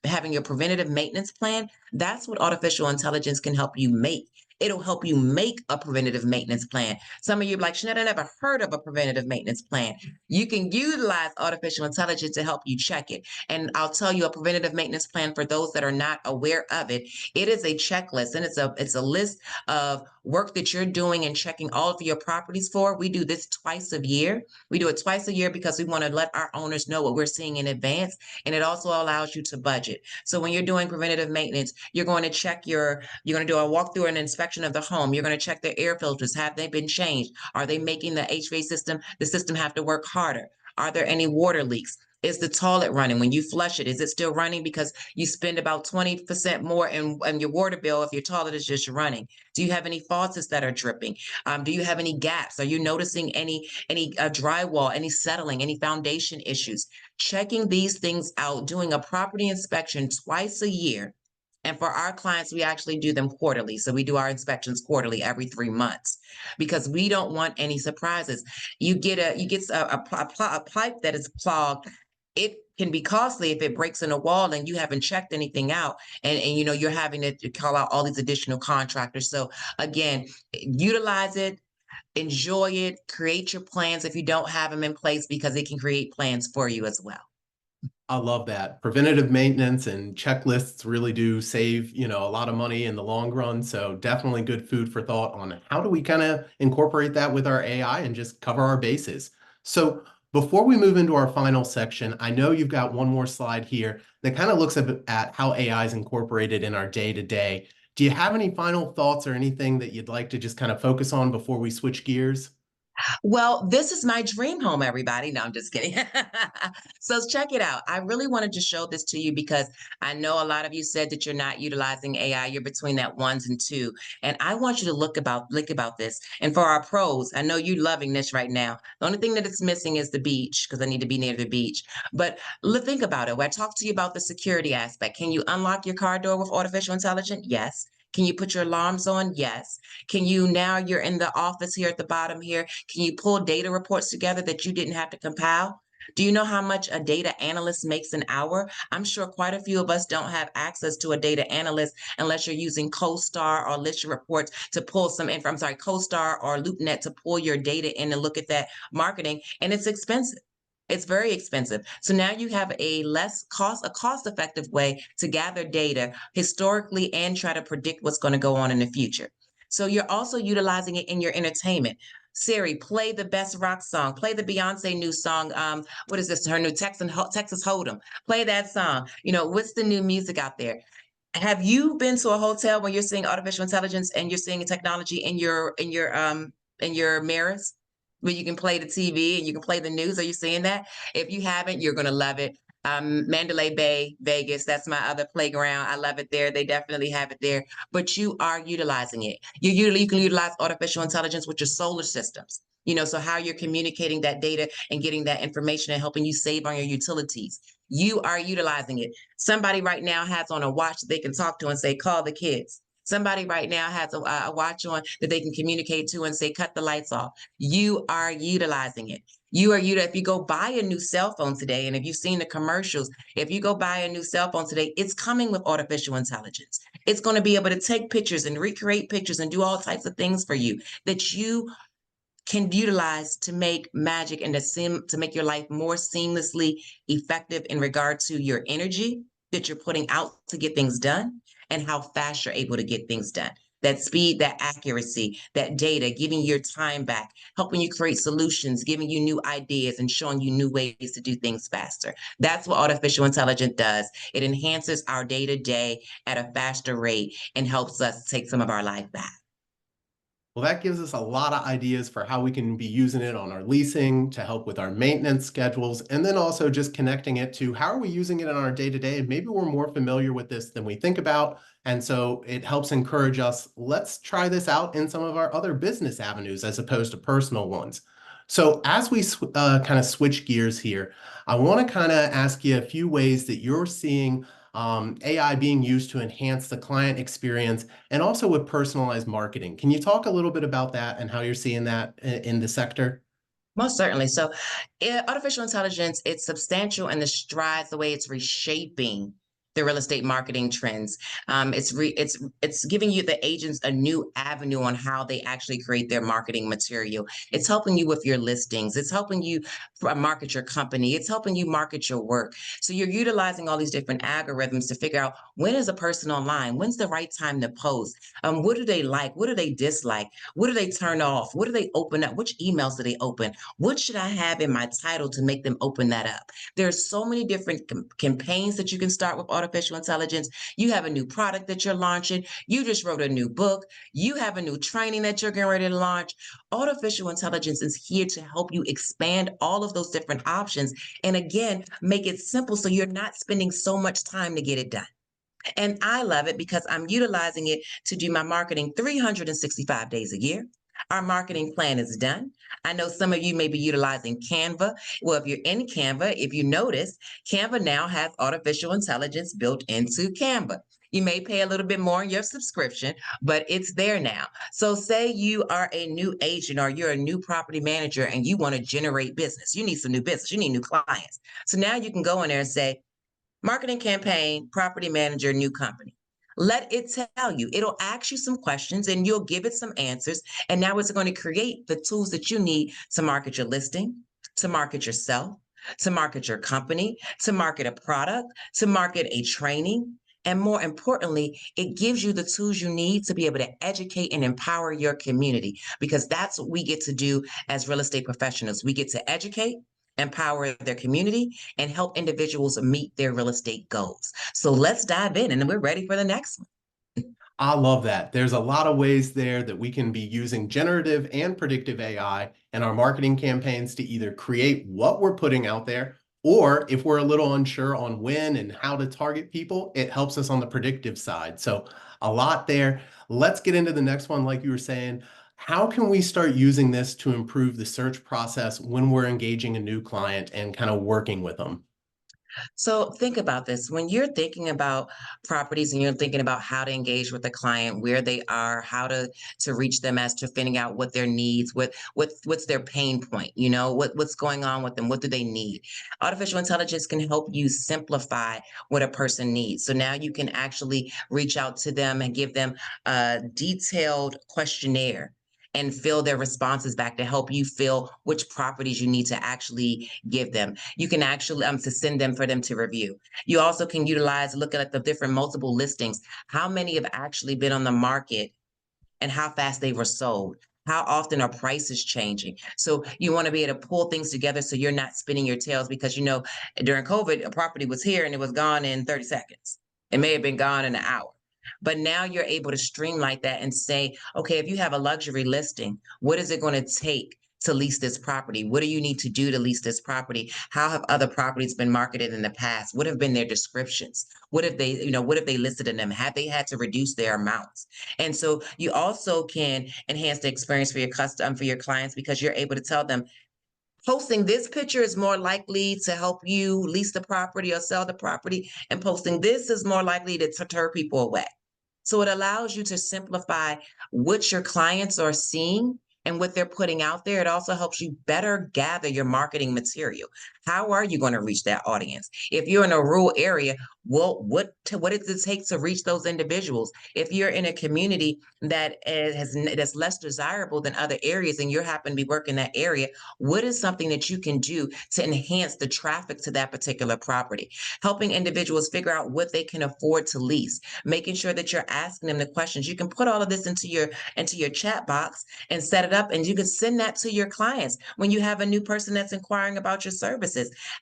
having your preventative maintenance plan, that's what artificial intelligence can help you make. It'll help you make a preventative maintenance plan. Some of you are like, Shanette, I never heard of a preventative maintenance plan. You can utilize artificial intelligence to help you check it. And I'll tell you a preventative maintenance plan for those that are not aware of it. It is a checklist, and it's a list of work that you're doing and checking all of your properties for. We do this twice a year. We do it twice a year because we want to let our owners know what we're seeing in advance. And it also allows you to budget. So when you're doing preventative maintenance, you're going to you're going to do a walkthrough and inspection of the home. You're going to check their air filters. Have they been changed? Are they making the HVAC the system have to work harder? Are there any water leaks? Is the toilet running? When you flush it, is it still running? Because you spend about 20% more in your water bill if your toilet is just running. Do you have any faucets that are dripping? Do you have any gaps? Are you noticing any drywall, any settling, any foundation issues? Checking these things out, doing a property inspection twice a year. And for our clients, we actually do them quarterly. So we do our inspections quarterly every 3 months because we don't want any surprises. You get a pipe that is clogged. It can be costly if it breaks in a wall and you haven't checked anything out. And you know, you're having to call out all these additional contractors. So again, utilize it, enjoy it, create your plans if you don't have them in place because it can create plans for you as well. I love that. Preventative maintenance and checklists really do save, a lot of money in the long run. So definitely good food for thought on how do we kind of incorporate that with our AI and just cover our bases. So before we move into our final section, I know you've got one more slide here that kind of looks at how AI is incorporated in our day-to-day. Do you have any final thoughts or anything that you'd like to just kind of focus on before we switch gears? Well, this is my dream home, everybody. No, I'm just kidding. So check it out. I really wanted to show this to you because I know a lot of you said that you're not utilizing AI. You're between that ones and two. And I want you to look about this. And for our pros, I know you're loving this right now. The only thing that it's missing is the beach because I need to be near the beach. But think about it. When I talked to you about the security aspect, can you unlock your car door with artificial intelligence? Yes. Can you put your alarms on? Yes. Can you, now you're in the office here at the bottom here, can you pull data reports together that you didn't have to compile? Do you know how much a data analyst makes an hour? I'm sure quite a few of us don't have access to a data analyst unless you're using CoStar or List Your Reports to pull some info. I'm sorry, CoStar or LoopNet to pull your data in and look at that marketing, and it's expensive. It's very expensive. So now you have a cost-effective way to gather data historically and try to predict what's going to go on in the future. So you're also utilizing it in your entertainment. Siri, play the best rock song. Play the Beyonce new song. What is this? Her new Texas Hold'em. Play that song. You know, what's the new music out there? Have you been to a hotel where you're seeing artificial intelligence and you're seeing technology in your mirrors? Where you can play the TV and you can play the news. Are you seeing that? If you haven't, you're gonna love it. Mandalay Bay, Vegas, that's my other playground. I love it there. They definitely have it there, but you are utilizing it. You can utilize artificial intelligence with your solar systems. You know, so how you're communicating that data and getting that information and helping you save on your utilities. You are utilizing it. Somebody right now has on a watch that they can talk to and say, call the kids. Somebody right now has a watch on that they can communicate to and say, cut the lights off. You are utilizing it. If you go buy a new cell phone today, and if you've seen the commercials, if you go buy a new cell phone today, it's coming with artificial intelligence. It's going to be able to take pictures and recreate pictures and do all types of things for you that you can utilize to make magic and to make your life more seamlessly effective in regard to your energy that you're putting out to get things done and how fast you're able to get things done. That speed, that accuracy, that data, giving your time back, helping you create solutions, giving you new ideas and showing you new ways to do things faster. That's what artificial intelligence does. It enhances our day-to-day at a faster rate and helps us take some of our life back. Well, that gives us a lot of ideas for how we can be using it on our leasing to help with our maintenance schedules, and then also just connecting it to how are we using it in our day-to-day. Maybe we're more familiar with this than we think about, and so it helps encourage us, let's try this out in some of our other business avenues as opposed to personal ones. So as we kind of switch gears here, I want to kind of ask you a few ways that you're seeing AI being used to enhance the client experience and also with personalized marketing. Can you talk a little bit about that and how you're seeing that in the sector? Most certainly. So, artificial intelligence, it's substantial in the strides, the way it's reshaping the real estate marketing trends. It's giving you the agents a new avenue on how they actually create their marketing material. It's helping you with your listings. It's helping you market your company. It's helping you market your work. So you're utilizing all these different algorithms to figure out when is a person online, when's the right time to post, what do they like, what do they dislike, what do they turn off, what do they open up, which emails do they open, what should I have in my title to make them open that up. There's so many different campaigns that you can start with artificial intelligence. You have a new product that you're launching. You just wrote a new book. You have a new training that you're getting ready to launch. Artificial intelligence is here to help you expand all of those different options. And again, make it simple so you're not spending so much time to get it done. And I love it because I'm utilizing it to do my marketing 365 days a year. Our marketing plan is done. I know some of you may be utilizing Canva. Well, if you're in Canva, if you notice, Canva now has artificial intelligence built into Canva. You may pay a little bit more in your subscription, but it's there now. So, say you are a new agent or you're a new property manager and you want to generate business. You need some new business, you need new clients. So now you can go in there and say, marketing campaign, property manager, new company. Let it tell you. It'll ask you some questions and you'll give it some answers. And now it's going to create the tools that you need to market your listing, to market yourself, to market your company, to market a product, to market a training. And more importantly, it gives you the tools you need to be able to educate and empower your community, because that's what we get to do as real estate professionals. We get to educate, empower their community, and help individuals meet their real estate goals. So let's dive in, and then we're ready for the next one. I love that. There's a lot of ways there that we can be using generative and predictive AI in our marketing campaigns to either create what we're putting out there, or if we're a little unsure on when and how to target people, it helps us on the predictive side. So a lot there. Let's get into the next one. Like you were saying, how can we start using this to improve the search process when we're engaging a new client and kind of working with them? So think about this. When you're thinking about properties and you're thinking about how to engage with the client, where they are, how to reach them as to finding out what their needs, what's their pain point, what's going on with them, what do they need? Artificial intelligence can help you simplify what a person needs. So now you can actually reach out to them and give them a detailed questionnaire and fill their responses back to help you fill which properties you need to actually give them. You can actually to send them for them to review. You also can utilize looking at the different multiple listings, how many have actually been on the market and how fast they were sold. How often are prices changing? So you want to be able to pull things together so you're not spinning your tails, because during COVID, a property was here and it was gone in 30 seconds. It may have been gone in an hour. But now you're able to streamline that and say, okay, if you have a luxury listing, what is it going to take to lease this property? What do you need to do to lease this property? How have other properties been marketed in the past? What have been their descriptions? What have they listed in them? Have they had to reduce their amounts? And so you also can enhance the experience for your clients, because you're able to tell them, posting this picture is more likely to help you lease the property or sell the property, and posting this is more likely to deter people away. So it allows you to simplify what your clients are seeing and what they're putting out there. It also helps you better gather your marketing material. How are you going to reach that audience? If you're in a rural area, well, what does it take to reach those individuals? If you're in a community that's less desirable than other areas and you happen to be working that area, what is something that you can do to enhance the traffic to that particular property? Helping individuals figure out what they can afford to lease, making sure that you're asking them the questions. You can put all of this into your chat box and set it up, and you can send that to your clients when you have a new person that's inquiring about your services.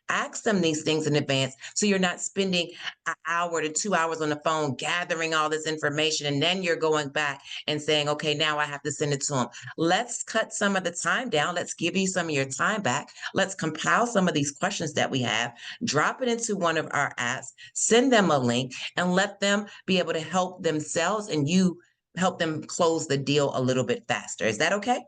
Ask them these things in advance so you're not spending an hour to 2 hours on the phone gathering all this information, and then you're going back and saying, okay, now I have to send it to them. Let's cut some of the time down. Let's give you some of your time back. Let's compile some of these questions that we have, drop it into one of our apps, send them a link, and let them be able to help themselves, and you help them close the deal a little bit faster. Is that okay?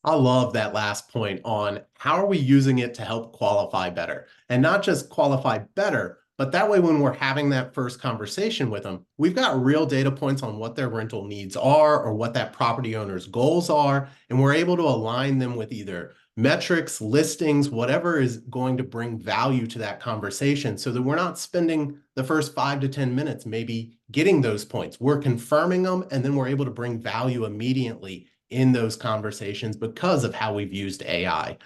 I love that last point on how are we using it to help qualify better, and not just qualify better, But that way, when we're having that first conversation with them, we've got real data points on what their rental needs are or what that property owner's goals are. And we're able to align them with either metrics, listings, whatever is going to bring value to that conversation so that we're not spending the first 5 to 10 minutes maybe getting those points. We're confirming them, and then we're able to bring value immediately in those conversations because of how we've used AI.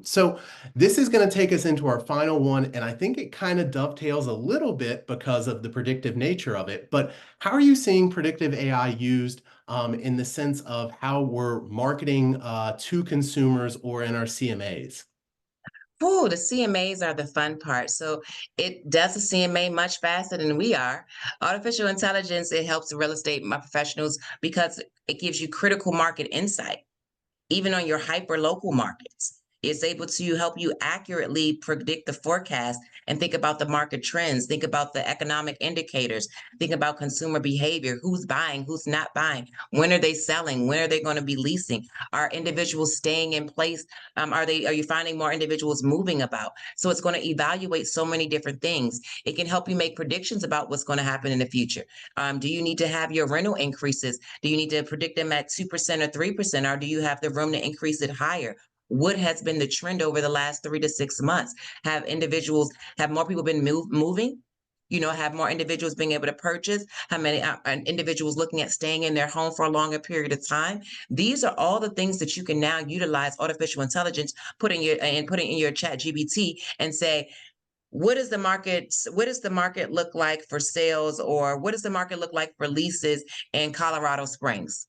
So this is going to take us into our final one, and I think it kind of dovetails a little bit because of the predictive nature of it. But how are you seeing predictive AI used in the sense of how we're marketing to consumers or in our CMAs? Oh, the CMAs are the fun part. So it does the CMA much faster than we are. Artificial intelligence, it helps the real estate professionals because it gives you critical market insight, even on your hyper local markets. It's able to help you accurately predict the forecast and think about the market trends, think about the economic indicators, think about consumer behavior, who's buying, who's not buying, when are they selling, when are they going to be leasing, are individuals staying in place, are you finding more individuals moving about? So it's going to evaluate so many different things. It can help you make predictions about what's going to happen in the future. Do you need to have your rental increases? Do you need to predict them at 2% or 3%, or do you have the room to increase it higher? What has been the trend over the last 3 to 6 months? Have more people been moving? Have more individuals being able to purchase? How many individuals looking at staying in their home for a longer period of time? These are all the things that you can now utilize artificial intelligence, put in your chat GBT and say, what does the market look like for sales, or what does the market look like for leases in Colorado Springs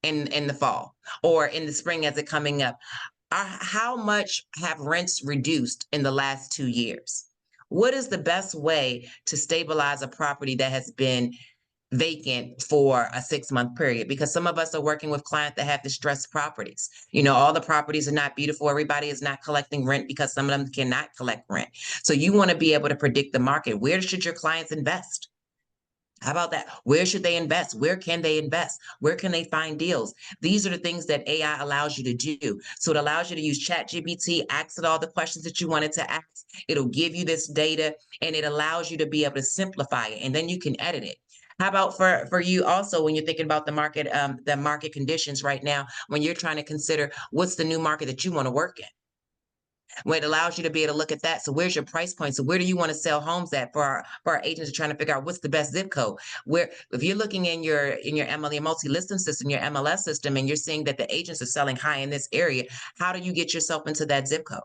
in the fall or in the spring as it coming up? How much have rents reduced in the last 2 years? What is the best way to stabilize a property that has been vacant for a 6 month period? Because some of us are working with clients that have distressed properties. All the properties are not beautiful. Everybody is not collecting rent because some of them cannot collect rent. So you want to be able to predict the market. Where should your clients invest? How about that? Where should they invest? Where can they invest? Where can they find deals? These are the things that AI allows you to do. So it allows you to use ChatGPT, ask it all the questions that you wanted to ask. It'll give you this data, and it allows you to be able to simplify it, and then you can edit it. How about for you also, when you're thinking about the market conditions right now, when you're trying to consider what's the new market that you want to work in? Where it allows you to be able to look at that. So where's your price point? So where do you want to sell homes at? For our agents are trying to figure out what's the best zip code. Where if you're looking in your MLE multi-listing system, your MLS system, and you're seeing that the agents are selling high in this area, how do you get yourself into that zip code?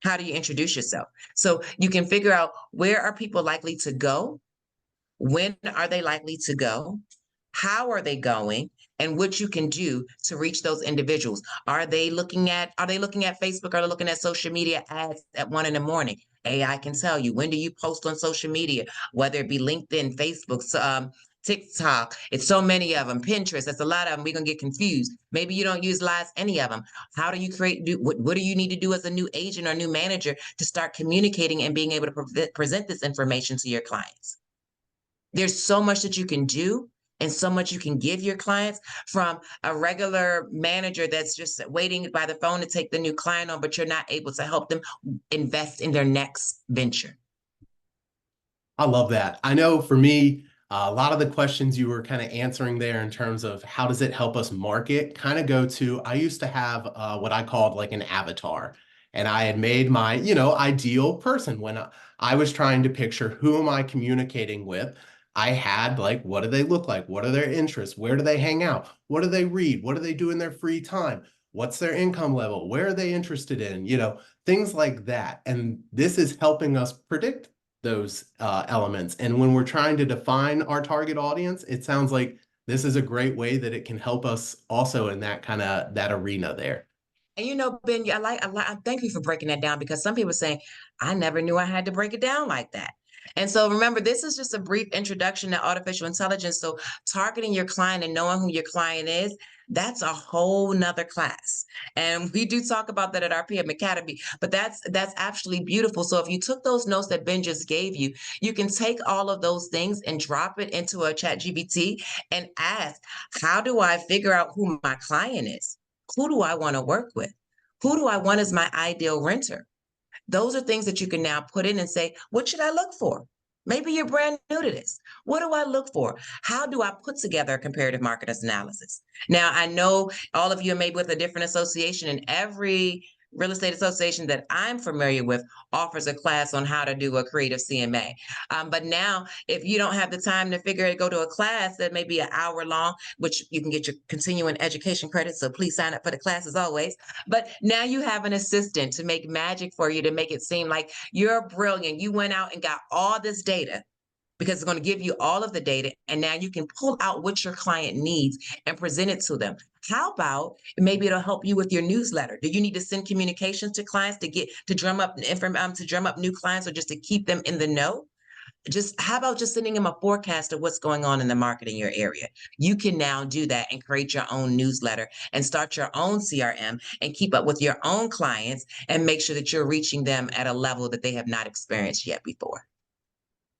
How do you introduce yourself? So you can figure out, where are people likely to go? When are they likely to go? How are they going? And what you can do to reach those individuals. Are they looking at Facebook? Are they looking at social media ads at 1 in the morning? AI can tell you, when do you post on social media, whether it be LinkedIn, Facebook, TikTok. It's so many of them. Pinterest. That's a lot of them. We're gonna get confused. Maybe you don't utilize any of them. How do you what do you need to do as a new agent or new manager to start communicating and being able to present this information to your clients? There's so much that you can do and so much you can give your clients, from a regular manager that's just waiting by the phone to take the new client on, but you're not able to help them invest in their next venture. I love that. I know for me, a lot of the questions you were kind of answering there in terms of how does it help us market kind of go to, I used to have what I called like an avatar. And I had made my, ideal person when I was trying to picture who am I communicating with. I had like, what do they look like? What are their interests? Where do they hang out? What do they read? What do they do in their free time? What's their income level? Where are they interested in? Things like that. And this is helping us predict those elements. And when we're trying to define our target audience, it sounds like this is a great way that it can help us also in that kind of that arena there. And Ben, I thank you for breaking that down, because some people saying, I never knew I had to break it down like that. And so remember, this is just a brief introduction to artificial intelligence. So targeting your client and knowing who your client is, that's a whole nother class. And we do talk about that at our PM Academy, but that's actually beautiful. So if you took those notes that Ben just gave you, you can take all of those things and drop it into a chat GBT and ask, how do I figure out who my client is? Who do I want to work with? Who do I want as my ideal renter? Those are things that you can now put in and say, what should I look for? Maybe you're brand new to this. What do I look for? How do I put together a comparative marketers analysis? Now, I know all of you are maybe with a different association, and every real estate association that I'm familiar with offers a class on how to do a creative CMA. But now, if you don't have the time to go to a class that may be an hour long, which you can get your continuing education credit, so please sign up for the class as always. But now you have an assistant to make magic for you, to make it seem like you're brilliant. You went out and got all this data because it's going to give you all of the data. And now you can pull out what your client needs and present it to them. How about maybe it'll help you with your newsletter? Do you need to send communications to clients to drum up new clients, or just to keep them in the know? Just how about just sending them a forecast of what's going on in the market in your area? You can now do that and create your own newsletter and start your own CRM and keep up with your own clients and make sure that you're reaching them at a level that they have not experienced yet before.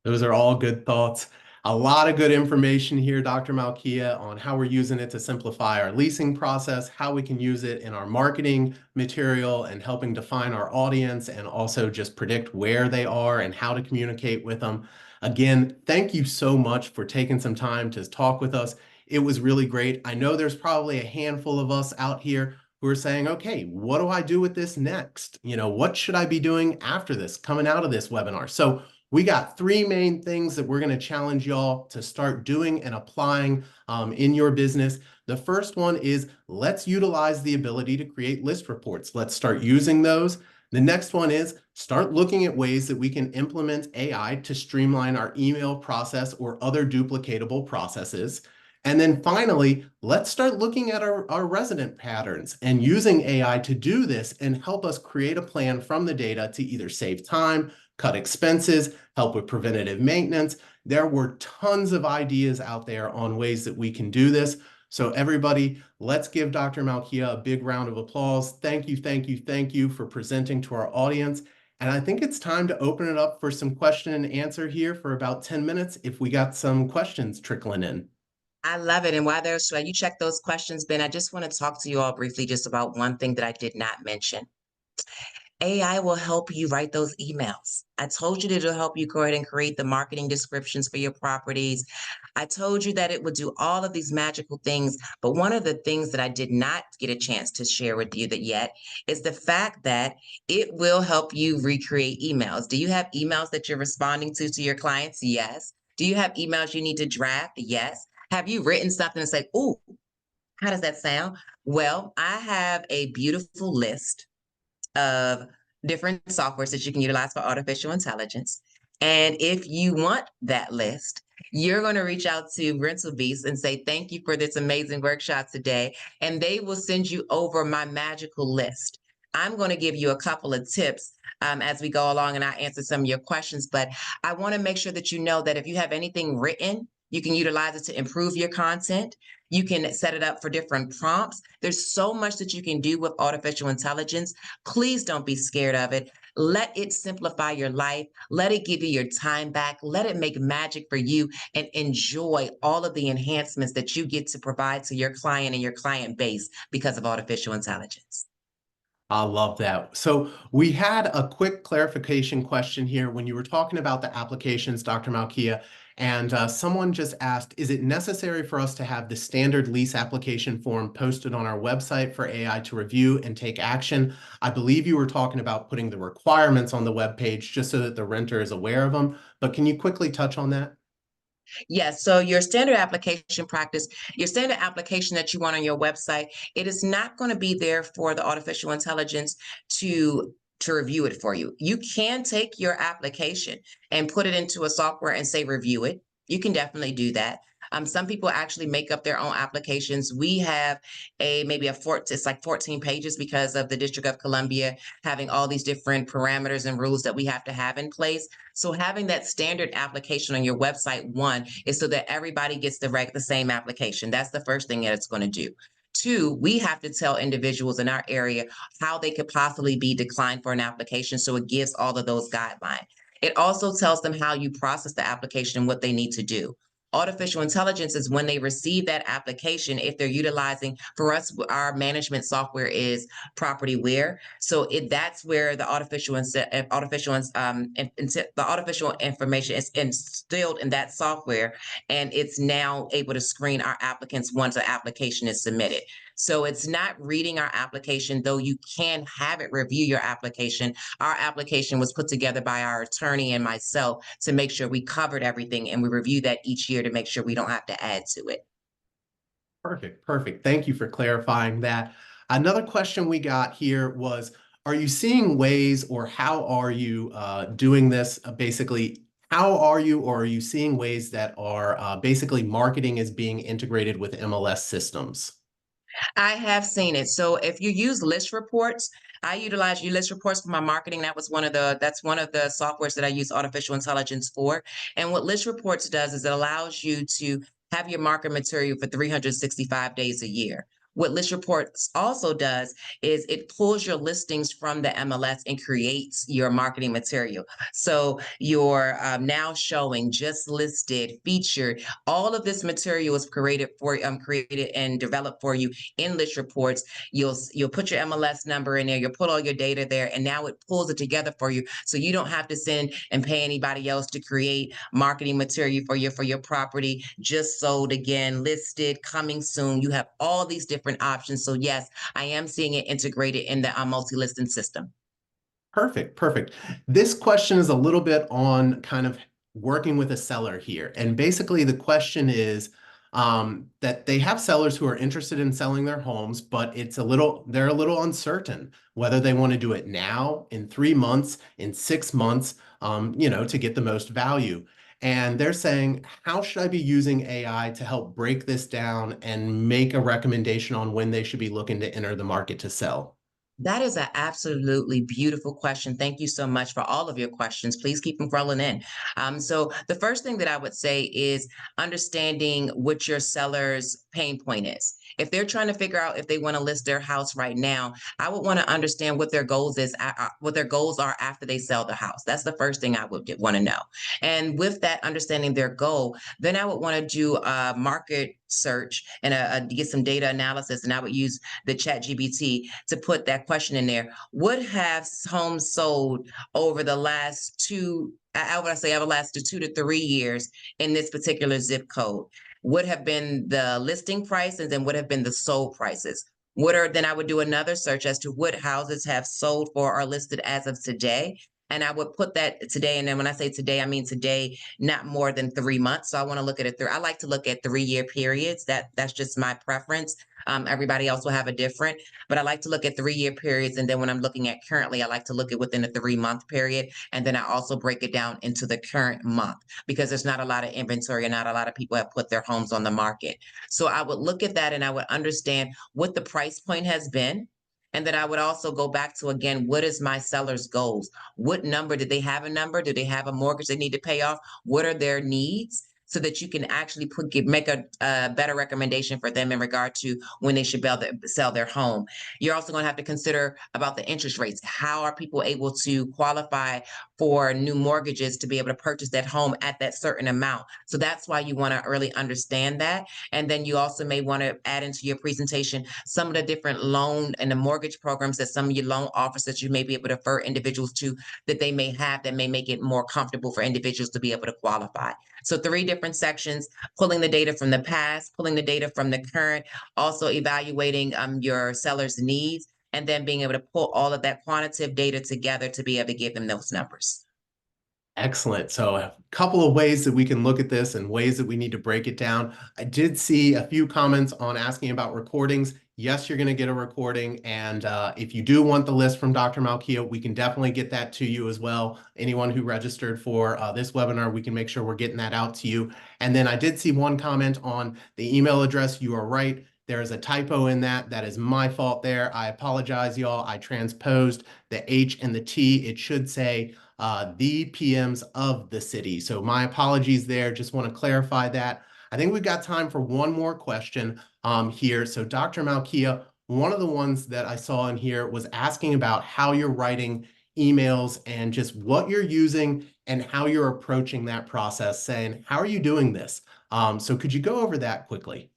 Those are all good thoughts. A lot of good information here, Dr. Malkia, on how we're using it to simplify our leasing process, how we can use it in our marketing material and helping define our audience, and also just predict where they are and how to communicate with them. Again, thank you so much for taking some time to talk with us. It was really great. I know there's probably a handful of us out here who are saying, okay, what do I do with this next? What should I be doing after this, coming out of this webinar? So we got three main things that we're going to challenge y'all to start doing and applying in your business. The first one is, let's utilize the ability to create list reports. Let's start using those. The next one is, start looking at ways that we can implement AI to streamline our email process or other duplicatable processes. And then finally, let's start looking at our resident patterns and using AI to do this and help us create a plan from the data to either save time, cut expenses, help with preventative maintenance. There were tons of ideas out there on ways that we can do this. So everybody, let's give Dr. Malkia a big round of applause. Thank you, thank you, thank you for presenting to our audience. And I think it's time to open it up for some question and answer here for about 10 minutes if we got some questions trickling in. I love it. And while you check those questions, Ben, I just want to talk to you all briefly just about one thing that I did not mention. AI will help you write those emails. I told you that it'll help you go ahead and create the marketing descriptions for your properties. I told you that it would do all of these magical things. But one of the things that I did not get a chance to share with you that yet is the fact that it will help you recreate emails. Do you have emails that you're responding to your clients? Yes. Do you have emails you need to draft? Yes. Have you written something and say, "Ooh, how does that sound?" Well, I have a beautiful list of different softwares that you can utilize for artificial intelligence. And if you want that list, you're going to reach out to Rental Beast and say, "Thank you for this amazing workshop today." And they will send you over my magical list. I'm going to give you a couple of tips as we go along, and I answer some of your questions. But I want to make sure that you know that if you have anything written, you can utilize it to improve your content. You can set it up for different prompts. There's so much that you can do with artificial intelligence. Please don't be scared of it. Let it simplify your life. Let it give you your time back. Let it make magic for you, and enjoy all of the enhancements that you get to provide to your client and your client base because of artificial intelligence. I love that. So we had a quick clarification question here when you were talking about the applications, Dr. Malkia, and someone just asked, is it necessary for us to have the standard lease application form posted on our website for AI to review and take action? I believe you were talking about putting the requirements on the web page just so that the renter is aware of them, but can you quickly touch on that? Yes, so your standard application practice, your standard application that you want on your website, it is not going to be there for the artificial intelligence to review it for you. You can take your application and put it into a software and say review it. You can definitely do that. Some people actually make up their own applications. We have it's like 14 pages because of the District of Columbia having all these different parameters and rules that we have to have in place. So having that standard application on your website, one, is so that everybody gets the same application. That's the first thing that it's going to do. Two, we have to tell individuals in our area how they could possibly be declined for an application. So it gives all of those guidelines. It also tells them how you process the application and what they need to do. Artificial intelligence is when they receive that application, if they're utilizing, for us, our management software is Propertyware. So that's where the the artificial information is instilled in that software, and it's now able to screen our applicants once an application is submitted. So it's not reading our application, though you can have it review your application. Our application was put together by our attorney and myself to make sure we covered everything, and we review that each year to make sure we don't have to add to it. Perfect, perfect. Thank you for clarifying that. Another question we got here was, are you seeing ways, or how are you doing this? Basically, how are you, or are you seeing ways that are basically marketing is being integrated with MLS systems? I have seen it. So if you use list reports, I utilize list reports for my marketing. That's one of the softwares that I use artificial intelligence for. And what list reports does is it allows you to have your market material for 365 days a year. What list reports also does is it pulls your listings from the MLS and creates your marketing material. So you're now showing just listed, featured. All of this material is created and developed for you in list reports. You'll put your MLS number in there, you'll put all your data there, and now it pulls it together for you. So you don't have to send and pay anybody else to create marketing material for your property. Just sold, again, listed, coming soon. You have all these different options. So yes, I am seeing it integrated in the multi-listing system. Perfect, perfect. This question is a little bit on kind of working with a seller here. And basically the question is that they have sellers who are interested in selling their homes, but they're a little uncertain whether they want to do it now, in 3 months, in 6 months, to get the most value. And they're saying, how should I be using AI to help break this down and make a recommendation on when they should be looking to enter the market to sell? That is an absolutely beautiful question. Thank you so much for all of your questions. Please keep them rolling in. So the first thing that I would say is understanding what your seller's pain point is. If they're trying to figure out if they want to list their house right now, I would want to understand what their what their goals are after they sell the house. That's the first thing I would want to know. And with that, understanding their goal, then I would want to do a market search and get some data analysis, and I would use the ChatGPT to put that question in there. Would have homes sold over the last over the last 2 to 3 years in this particular zip code? Would have been the listing price, and then would have been the sold prices. Then I would do another search as to what houses have sold for or listed as of today. And I would put that today. And then when I say today, I mean today, not more than 3 months. So I want to look at it through. I like to look at 3-year periods. That's just my preference. Everybody else will have a different, but I like to look at 3-year periods. And then when I'm looking at currently, I like to look at within a 3-month period. And then I also break it down into the current month, because there's not a lot of inventory and not a lot of people have put their homes on the market. So I would look at that and I would understand what the price point has been. And then I would also go back to, again, what is my seller's goals? What number, did they have a number? Do they have a mortgage they need to pay off? What are their needs? So that you can actually make a better recommendation for them in regard to when they should sell their home. You're also going to have to consider about the interest rates. How are people able to qualify for new mortgages to be able to purchase that home at that certain amount? So that's why you want to really understand that. And then you also may want to add into your presentation some of the different loan and the mortgage programs that some of your loan officers you may be able to refer individuals to, that they may have, that may make it more comfortable for individuals to be able to qualify. So 3 different sections: pulling the data from the past, pulling the data from the current, also evaluating your seller's needs, and then being able to pull all of that quantitative data together to be able to give them those numbers. Excellent. So a couple of ways that we can look at this and ways that we need to break it down. I did see a few comments on asking about recordings. Yes, you're going to get a recording. And if you do want the list from Dr. Malkia, we can definitely get that to you as well. Anyone who registered for this webinar, we can make sure we're getting that out to you. And then I did see one comment on the email address. You are right. There is a typo in that. That is my fault there. I apologize, y'all. I transposed the H and the T. It should say the PMs of the city. So my apologies there. Just want to clarify that. I think we've got time for one more question here. So Dr. Malkia, one of the ones that I saw in here was asking about how you're writing emails and just what you're using and how you're approaching that process, saying, how are you doing this? So could you go over that quickly?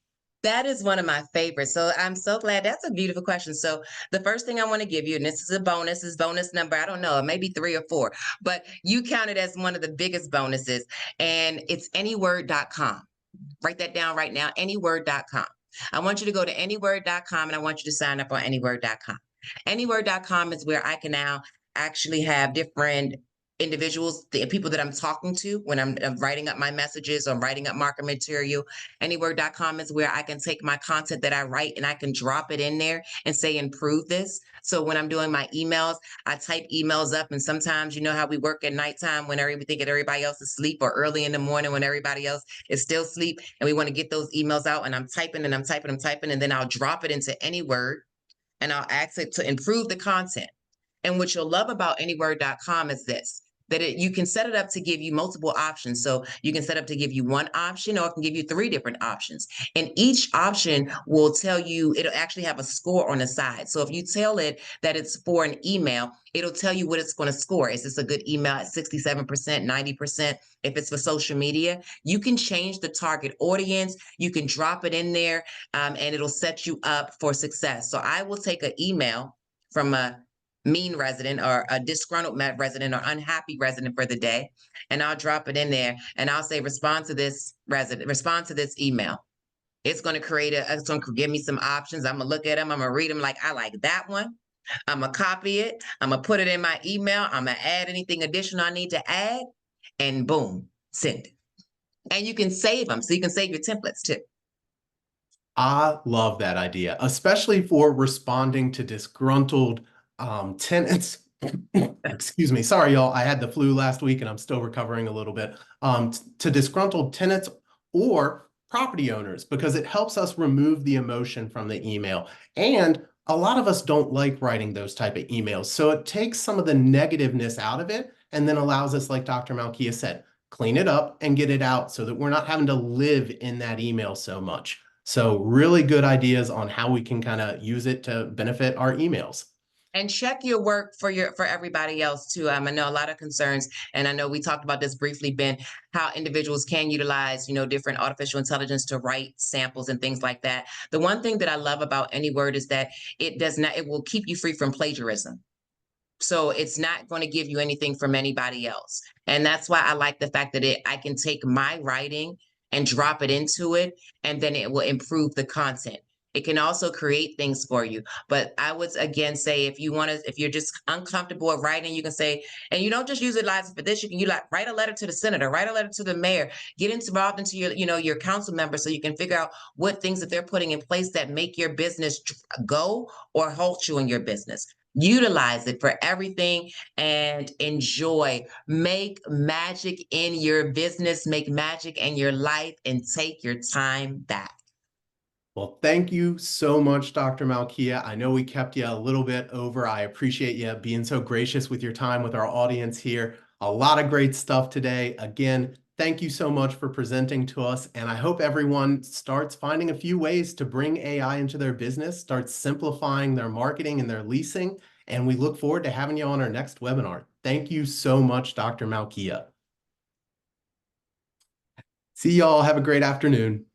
That is one of my favorites. So I'm so glad. That's a beautiful question. So the first thing I want to give you, and this is a bonus, is bonus number, I don't know, maybe 3 or 4, but you count it as one of the biggest bonuses. And it's anyword.com. Write that down right now, anyword.com. I want you to go to anyword.com and I want you to sign up on anyword.com. Anyword.com is where I can now actually have different individuals, the people that I'm talking to when I'm writing up my messages or I'm writing up market material. Anyword.com is where I can take my content that I write and I can drop it in there and say, improve this. So when I'm doing my emails, I type emails up, and sometimes you know how we work at nighttime when we think that everybody else is asleep, or early in the morning when everybody else is still asleep, and we want to get those emails out, and I'm typing and I'm typing, and then I'll drop it into Anyword and I'll ask it to improve the content. And what you'll love about anyword.com is this, that you can set it up to give you multiple options. So you can set up to give you one option, or it can give you 3 different options. And each option will tell you, it'll actually have a score on the side. So if you tell it that it's for an email, it'll tell you what it's going to score. Is this a good email at 67%, 90%? If it's for social media, you can change the target audience. You can drop it in there, and it'll set you up for success. So I will take an email from a mean resident or a disgruntled resident or unhappy resident for the day, and I'll drop it in there and I'll say, respond to this resident, respond to this email. It's going to it's going to give me some options. I'm going to look at them. I'm going to read them, like, I like that one. I'm going to copy it. I'm going to put it in my email. I'm going to add anything additional I need to add, and boom, send it. And you can save them. So you can save your templates too. I love that idea, especially for responding to disgruntled tenants. Excuse me. Sorry, y'all. I had the flu last week and I'm still recovering a little bit. To disgruntled tenants or property owners, because it helps us remove the emotion from the email. And a lot of us don't like writing those type of emails. So it takes some of the negativeness out of it and then allows us, like Dr. Malkia said, clean it up and get it out so that we're not having to live in that email so much. So really good ideas on how we can kind of use it to benefit our emails. And check your work for everybody else too. I know a lot of concerns, and I know we talked about this briefly, Ben, how individuals can utilize, different artificial intelligence to write samples and things like that. The one thing that I love about Anyword is that it will keep you free from plagiarism. So it's not going to give you anything from anybody else. And that's why I like the fact that I can take my writing and drop it into it, and then it will improve the content. It can also create things for you. But I would again say, if you're just uncomfortable with writing, you can say, and you don't just use it for this, you write a letter to the senator, write a letter to the mayor, get involved into your council members, so you can figure out what things that they're putting in place that make your business go or halt you in your business. Utilize it for everything and enjoy. Make magic in your business, make magic in your life, and take your time back. Well, thank you so much, Dr. Malkia. I know we kept you a little bit over. I appreciate you being so gracious with your time with our audience here. A lot of great stuff today. Again, thank you so much for presenting to us. And I hope everyone starts finding a few ways to bring AI into their business, starts simplifying their marketing and their leasing. And we look forward to having you on our next webinar. Thank you so much, Dr. Malkia. See y'all. Have a great afternoon.